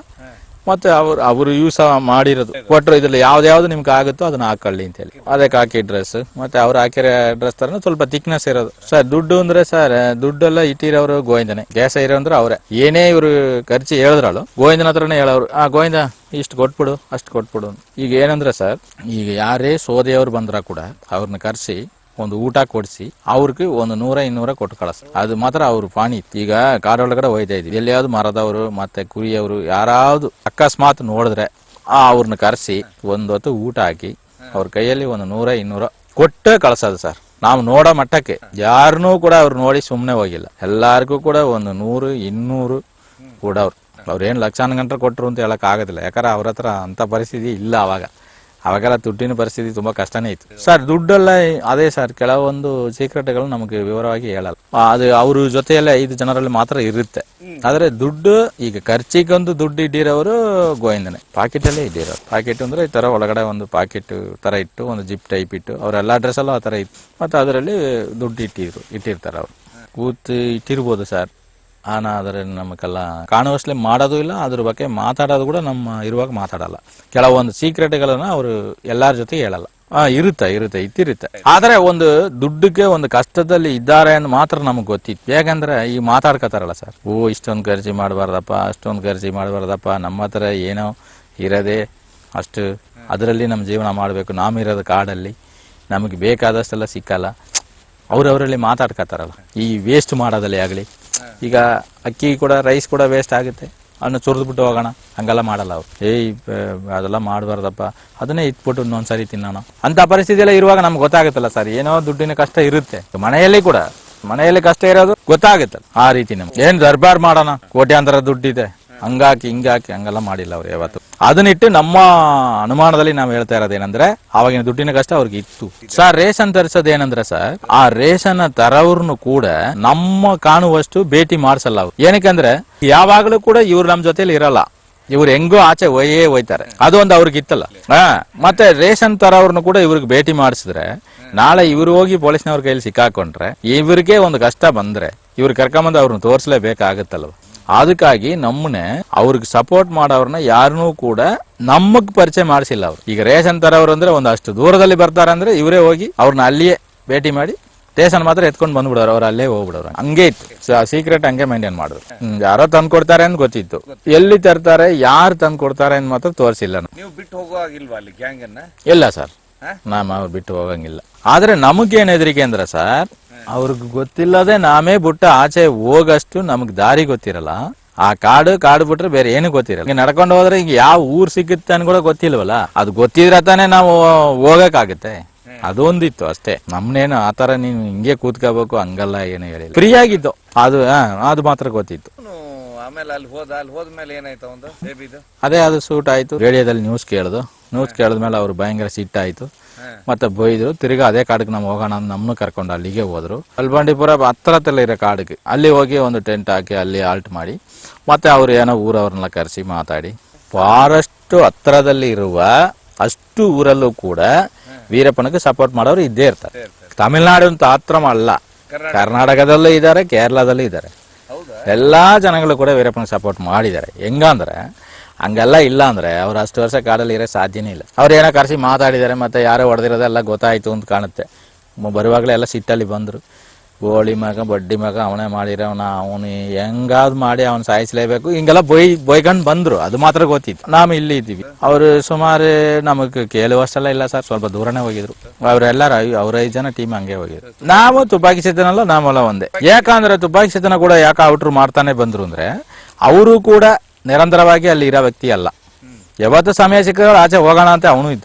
ಮತ್ತೆ ಅವರು ಯೂಸ್ ಮಾಡಿರೋದು ಕೊಟ್ಟರು. ಇದ್ರಲ್ಲಿ ಯಾವ್ದು ನಿಮ್ಗೆ ಆಗುತ್ತೋ ಅದನ್ನ ಹಾಕೊಳ್ಳಿ ಅಂತ ಹೇಳಿ ಅದಕ್ಕೆ ಹಾಕಿ ಡ್ರೆಸ್. ಮತ್ತೆ ಅವ್ರು ಹಾಕಿರೋ ಡ್ರೆಸ್ ತರ ಸ್ವಲ್ಪ ಥಿಕ್ನೆಸ್ ಇರೋದು. ಸರ್ ದುಡ್ಡು ಅಂದ್ರೆ ಸರ್ ದುಡ್ಡೆಲ್ಲ ಇಟ್ಟಿರೋರು ಗೋವಿಂದನೇ, ಗ್ಯಾಸ ಇರೋ ಅಂದ್ರೆ ಅವ್ರೆ. ಏನೇ ಇವ್ರು ಖರ್ಚು ಹೇಳಿದ್ರಲ್ಲ ಗೋವಿಂದನ ಹತ್ರನೇ ಹೇಳೋರು, ಗೋವಿಂದ ಇಷ್ಟು ಕೊಟ್ಬಿಡು ಅಷ್ಟು ಕೊಟ್ಬಿಡು. ಈಗ ಏನಂದ್ರೆ ಸರ್, ಈಗ ಯಾರೇ ಸೋದೆಯವ್ರು ಬಂದ್ರ ಕೂಡ ಅವ್ರನ್ನ ಕರ್ಸಿ ಒಂದು ಊಟ ಕೊಡಿಸಿ ಅವ್ರಿಗೆ ಒಂದು 100-200 ಕೊಟ್ಟು ಕಳಿಸ್. ಅದು ಮಾತ್ರ ಅವ್ರು ಪಾಣಿ. ಈಗ ಕಾಡೊಳಗಡೆ ಹೋಯ್ತಾ ಇದ್ವಿ, ಎಲ್ಲಿಯಾವ್ದು ಮರದವರು ಮತ್ತೆ ಕುರಿಯವರು ಯಾರಾವ್ದು ಅಕಸ್ಮಾತ್ ನೋಡಿದ್ರೆ ಅವ್ರನ್ನ ಕರೆಸಿ ಒಂದ್ ಹೊತ್ತು ಊಟ ಹಾಕಿ ಅವ್ರ ಕೈಯಲ್ಲಿ ಒಂದು 100-200 ಕೊಟ್ಟೆ ಕಳ್ಸೋದು ಸರ್. ನಾವು ನೋಡೋ ಮಟ್ಟಕ್ಕೆ ಯಾರನ್ನೂ ಕೂಡ ಅವ್ರು ನೋಡಿ ಸುಮ್ನೆ ಹೋಗಿಲ್ಲ. ಎಲ್ಲಾರ್ಗೂ ಕೂಡ ಒಂದು 100-200 ಕೊಡವ್ರು. ಅವ್ರೇನ್ ಲಕ್ಷಾನು ಗಂಟೆ ಕೊಟ್ರು ಅಂತ ಹೇಳಕ್ ಆಗೋದಿಲ್ಲ. ಯಾಕಂದ್ರೆ ಅವ್ರ ಹತ್ರ ಅಂತ ಪರಿಸ್ಥಿತಿ ಇಲ್ಲ. ಅವಾಗೆಲ್ಲ ದುಡ್ಡಿನ ಪರಿಸ್ಥಿತಿ ತುಂಬಾ ಕಷ್ಟನೇ ಇತ್ತು ಸರ್. ದುಡ್ಡೆಲ್ಲ ಅದೇ ಸರ್, ಕೆಲವೊಂದು ಸೀಕ್ರೆಟ್ಗಳು ನಮಗೆ ವಿವರವಾಗಿ ಹೇಳಲ್ಲ. ಅದು ಅವ್ರ ಜೊತೆಯಲ್ಲೇ 5 ಜನರಲ್ಲಿ ಮಾತ್ರ ಇರುತ್ತೆ. ಆದ್ರೆ ದುಡ್ಡು ಈಗ ಖರ್ಚಿಗೊಂದು ದುಡ್ಡು ಇಟ್ಟಿರೋರು ಗೋವಿಂದನೇ, ಪಾಕೆಟ್ ಅಲ್ಲೇ ಇಟ್ಟಿರೋರು. ಪಾಕೆಟ್ ಅಂದ್ರೆ ಈ ತರ ಒಳಗಡೆ ಒಂದು ಪಾಕೆಟ್ ತರ ಇಟ್ಟು ಒಂದು ಜಿಪ್ ಟೈಪ್ ಇಟ್ಟು ಅವರೆಲ್ಲ ಡ್ರೆಸ್ ಅಲ್ಲೂ ಆ ತರ ಇತ್ತು. ಮತ್ತೆ ಅದರಲ್ಲಿ ದುಡ್ಡು ಇಟ್ಟಿರ್ತಾರೆ. ಅವ್ರು ಕೂತು ಇಟ್ಟಿರ್ಬೋದು ಸರ್. ಆದರೆ ನಮಗೆಲ್ಲ ಕಾಣುವಷ್ಟೇ ಮಾಡೋದು ಇಲ್ಲ. ಅದ್ರ ಬಗ್ಗೆ ಮಾತಾಡೋದು ಕೂಡ ನಮ್ಮ ಇರುವಾಗ ಮಾತಾಡಲ್ಲ. ಕೆಲವೊಂದು ಸೀಕ್ರೆಟ್ಗಳನ್ನ ಅವರು ಎಲ್ಲಾರ ಜೊತೆ ಹೇಳಲ್ಲ. ಇತ್ತಿರುತ್ತೆ. ಆದ್ರೆ ಒಂದು ದುಡ್ಡಿಗೆ ಒಂದು ಕಷ್ಟದಲ್ಲಿ ಇದ್ದಾರೆ ಅಂತ ಮಾತ್ರ ನಮಗ್ ಗೊತ್ತಿತ್ತು. ಯಾಕಂದ್ರೆ ಈ ಮಾತಾಡ್ಕತಾರಲ್ಲ ಸರ್, ಇಷ್ಟೊಂದು ಖರ್ಚು ಮಾಡಬಾರ್ದಪ್ಪ, ಅಷ್ಟೊಂದು ಖರ್ಚು ಮಾಡಬಾರ್ದಪ್ಪ, ನಮ್ಮ ಹತ್ರ ಏನೋ ಇರೋದೇ ಅಷ್ಟು, ಅದರಲ್ಲಿ ನಮ್ಮ ಜೀವನ ಮಾಡಬೇಕು, ನಾಮಿರೋದು ಕಾಡಲ್ಲಿ ನಮಗೆ ಬೇಕಾದಷ್ಟೆಲ್ಲ ಸಿಕ್ಕಲ್ಲ. ಅವರಲ್ಲಿ ಮಾತಾಡ್ಕತಾರಲ್ಲ. ಈ ವೇಸ್ಟ್ ಮಾಡೋದಲ್ಲಿ ಆಗಲಿ, ಈಗ ಅಕ್ಕಿ ಕೂಡ ರೈಸ್ ಕೂಡ ವೇಸ್ಟ್ ಆಗುತ್ತೆ, ಅದನ್ನ ಸುರಿದ್ಬಿಟ್ಟು ಹೋಗೋಣ ಹಂಗೆಲ್ಲ ಮಾಡಲ್ಲ ಅವ್ರು. ಅದೆಲ್ಲ ಮಾಡಬಾರ್ದಪ್ಪ, ಅದನ್ನೇ ಇಟ್ಬಿಟ್ಟು ಇನ್ನೊಂದ್ಸರಿ ತಿನ್ನೋಣ ಅಂತ ಪರಿಸ್ಥಿತಿ ಎಲ್ಲ ಇರುವಾಗ ನಮ್ಗೆ ಗೊತ್ತಾಗುತ್ತಲ್ಲ ಸರ್, ಏನೋ ದುಡ್ಡಿನ ಕಷ್ಟ ಇರುತ್ತೆ. ಮನೆಯಲ್ಲಿ ಕಷ್ಟ ಇರೋದು ಗೊತ್ತಾಗುತ್ತೆ. ಆ ರೀತಿ ನಮ್ಗೆ ಏನ್ ದರ್ಬಾರ್ ಮಾಡೋಣ, ಕೋಟ್ಯಾಂತರ ದುಡ್ಡಿದೆ ಹಂಗಾಕಿ ಹಂಗೆಲ್ಲ ಮಾಡಿಲ್ಲ ಅವ್ರು ಯಾವತ್ತು. ಅದನ್ನಿಟ್ಟು ನಮ್ಮ ಅನುಮಾನದಲ್ಲಿ ನಾವು ಹೇಳ್ತಾ ಇರೋದೇನಂದ್ರೆ ಅವಾಗಿನ ದುಡ್ಡಿನ ಕಷ್ಟ ಅವ್ರಿಗೆ ಇತ್ತು ಸರ್. ರೇಷನ್ ತರಿಸೋದೇನಂದ್ರೆ ಸರ್, ಆ ರೇಷನ್ ತರವ್ರನ್ನು ಕೂಡ ನಮ್ಮ ಕಾಣುವಷ್ಟು ಭೇಟಿ ಮಾಡಿಸಲ್ಲ ಅವ್ರು. ಏನಕ್ಕಂದ್ರೆ ಯಾವಾಗ್ಲೂ ಕೂಡ ಇವ್ರು ನಮ್ ಜೊತೆಲಿ ಇರಲ್ಲ. ಇವ್ರು ಹೆಂಗೋ ಆಚೆ ಹೋಯ್ತಾರೆ. ಅದೊಂದು ಅವ್ರಿಗೆ ಇತ್ತಲ್ಲ. ಮತ್ತೆ ರೇಷನ್ ತರವ್ರನ್ನು ಕೂಡ ಇವ್ರಿಗೆ ಭೇಟಿ ಮಾಡಿಸಿದ್ರೆ ನಾಳೆ ಇವ್ರು ಹೋಗಿ ಪೊಲೀಸ್ನವ್ರ ಕೈಯಲ್ಲಿ ಸಿಕ್ಕಾಕೊಂಡ್ರೆ ಇವ್ರಿಗೆ ಒಂದು ಕಷ್ಟ ಬಂದ್ರೆ ಇವ್ರು ಕರ್ಕೊಂಬಂದು ಅವ್ರನ್ನ ತೋರಿಸಲೇಬೇಕಾಗತ್ತಲ್ವ. ಅದಕ್ಕಾಗಿ ನಮ್ಮನೆ ಅವ್ರಿಗೆ ಸಪೋರ್ಟ್ ಮಾಡೋರ್ನ ಯಾರನ್ನೂ ಕೂಡ ನಮಗ್ ಪರಿಚಯ ಮಾಡಿಸಿಲ್ಲ ಅವ್ರು. ಈಗ ರೇಷನ್ ತರವ್ರು ಅಂದ್ರೆ ಒಂದಷ್ಟು ದೂರದಲ್ಲಿ ಬರ್ತಾರೆ ಅಂದ್ರೆ ಇವರೇ ಹೋಗಿ ಅವ್ರನ್ನ ಅಲ್ಲಿಯೇ ಭೇಟಿ ಮಾಡಿ ರೇಷನ್ ಮಾತ್ರ ಎತ್ಕೊಂಡು ಬಂದ್ಬಿಡೋರು, ಅವ್ರು ಅಲ್ಲೇ ಹೋಗ್ಬಿಡೋರು. ಹಂಗೆ ಇತ್ತು ಸೀಕ್ರೆಟ್, ಹಂಗೆ ಮೇಂಟೈನ್ ಮಾಡಿದ್ರು. ಯಾರೋ ತಂದು ಕೊಡ್ತಾರೆ ಅಂತ ಗೊತ್ತಿತ್ತು, ಎಲ್ಲಿ ತರ್ತಾರೆ ಯಾರು ತಂದು ಕೊಡ್ತಾರೆ ಅಂತ ಮಾತ್ರ ತೋರಿಸಿಲ್ಲ. ನೀವು ಬಿಟ್ಟು ಹೋಗುವಾಗಿಲ್ವಾ ಅಲ್ಲಿ ಗ್ಯಾಂಗ್ ಅನ್ನ? ಇಲ್ಲ ಸರ್, ನಾವು ಅವ್ರು ಬಿಟ್ಟು ಹೋಗಂಗಿಲ್ಲ. ಆದ್ರೆ ನಮಗೇನ್ ಹೆದರಿಕೆ ಅಂದ್ರೆ ಸರ್, ಅವ್ರಿಗೆ ಗೊತ್ತಿಲ್ಲದೆ ನಾಮೇ ಬಿಟ್ಟು ಆಚೆ ಹೋಗಷ್ಟು ನಮಗ್ ದಾರಿ ಗೊತ್ತಿರಲ್ಲ. ಆ ಕಾಡು ಬಿಟ್ರೆ ಬೇರೆ ಏನು ಗೊತ್ತಿರಲ್ಲ. ಈಗ ನಡ್ಕೊಂಡು ಹೋದ್ರೆ ಈಗ ಯಾವ ಊರ್ ಸಿಗುತ್ತೆ ಅನ್ ಕೂಡ ಗೊತ್ತಿಲ್ವಲ್ಲ. ಅದು ಗೊತ್ತಿದ್ರೆ ತಾನೇ ನಾವು ಹೋಗಕ್ಕಾಗತ್ತೆ. ಅದೊಂದಿತ್ತು ಅಷ್ಟೇ. ನಮ್ನೇನು ಆತರ ನೀನು ಹಿಂಗೆ ಕೂತ್ಕೋಬೇಕು ಹಂಗಲ್ಲ ಏನು ಹೇಳಿಲ್ಲ. ಫ್ರೀ ಆಗಿದ್ದು ಅದು ಮಾತ್ರ ಗೊತ್ತಿತ್ತು. ಆಮೇಲೆ ಅಲ್ಲಿ ಹೋದ್ಮೇಲೆ ಏನಾಯ್ತು ಒಂದು ಬೇಬಿದು? ಅದೇ ಅದು ಸೂಟ್ ಆಯ್ತು. ರೇಡಿಯೋದಲ್ಲಿ ನ್ಯೂಸ್ ಕೇಳಿದ್ಮೇಲೆ ಅವ್ರು ಭಯಂಕರ ಸಿಟ್ಟಾಯ್ತು. ಮತ್ತೆ ಬೈದ್ರು. ತಿರ್ಗಾ ಅದೇ ಕಾಡಿಗೆ ನಾವು ಹೋಗೋಣ ಅಂತ ನಮ್ಮನ್ನು ಕರ್ಕೊಂಡು ಅಲ್ಲಿಗೆ ಹೋದ್ರು. ಕಲ್ಬಂಡಿಪುರ ಹತ್ರದಲ್ಲೇ ಇರೋ ಕಾಡಿಗೆ ಅಲ್ಲಿ ಹೋಗಿ ಒಂದು ಟೆಂಟ್ ಹಾಕಿ ಅಲ್ಲಿ ಆಲ್ಟ್ ಮಾಡಿ ಮತ್ತೆ ಅವ್ರು ಏನೋ ಊರವ್ರನ್ನೆಲ್ಲ ಕರೆಸಿ ಮಾತಾಡಿ ಫಾರೆಸ್ಟ್ ಹತ್ರದಲ್ಲಿ ಇರುವ ಅಷ್ಟು ಊರಲ್ಲೂ ಕೂಡ ವೀರಪ್ಪನಿಗೆ ಸಪೋರ್ಟ್ ಮಾಡೋರು ಇದ್ದೇ ಇರ್ತಾರೆ. ತಮಿಳ್ನಾಡು ಅಂತ ಮಾತ್ರ ಅಲ್ಲ, ಕರ್ನಾಟಕದಲ್ಲೂ ಇದ್ದಾರೆ, ಕೇರಳದಲ್ಲೂ ಇದ್ದಾರೆ. ಎಲ್ಲಾ ಜನಗಳು ಕೂಡ ವೀರಪ್ಪನಿಗೆ ಸಪೋರ್ಟ್ ಮಾಡಿದ್ದಾರೆ. ಹೆಂಗಂದ್ರೆ ಹಂಗೆಲ್ಲ ಇಲ್ಲ ಅಂದ್ರೆ ಅವ್ರು ಅಷ್ಟು ವರ್ಷ ಕಾಡಲ್ಲಿ ಇರೋ ಸಾಧ್ಯನೇ ಇಲ್ಲ. ಅವ್ರು ಏನೋ ಕರೆಸಿ ಮಾತಾಡಿದ್ದಾರೆ, ಮತ್ತೆ ಯಾರೋ ಹೊಡೆದಿರೋದೆಲ್ಲ ಗೊತ್ತಾಯ್ತು ಅಂತ ಕಾಣುತ್ತೆ. ಬರುವಾಗಲೇ ಎಲ್ಲ ಸಿಟ್ಟಲ್ಲಿ ಬಂದ್ರು. ಗೋಳಿ ಮಗ ಬಡ್ಡಿ ಮಗ ಅವನೇ ಮಾಡಿರೋನ, ಅವನು ಹೆಂಗಾದ್ ಮಾಡಿ ಅವ್ನು ಸಾಯಿಸ್ಲೇಬೇಕು ಹಿಂಗೆಲ್ಲ ಬೈಕೊಂಡು ಬಂದ್ರು. ಅದು ಮಾತ್ರ ಗೊತ್ತಿತ್ತು. ನಾವು ಇಲ್ಲಿ ಇದ್ದೀವಿ. ಅವ್ರು ಸುಮಾರು ನಮಗ್ ಕೇಳುವಷ್ಟೆಲ್ಲ ಇಲ್ಲ ಸರ್, ಸ್ವಲ್ಪ ದೂರನೇ ಹೋಗಿದ್ರು. ಅವರೆಲ್ಲರೂ ಅವ್ರ 5 ಜನ ಟೀಮ್ ಹಂಗೆ ಹೋಗಿದ್ರು. ನಾವು ತುಪಾಕಿ ಸಿದ್ದನಲ್ಲ, ನಾವೆಲ್ಲ ಒಂದೇ. ಯಾಕಂದ್ರೆ ತುಪಾಕಿ ಸಿದ್ದನ ಕೂಡ ಯಾಕೆ ಔಟ್ರು ಮಾಡ್ತಾನೆ ಬಂದ್ರು ಅಂದ್ರೆ ಅವರು ಕೂಡ ನಿರಂತರವಾಗಿ ಅಲ್ಲಿ ಇರೋ ವ್ಯಕ್ತಿ ಅಲ್ಲ. ಯಾವತ್ತು ಸಮಯ ಸಿಕ್ಕಿದ್ರೆ ಆಚೆ ಹೋಗೋಣ ಅಂತ ಅವನು ಇದ್ದ.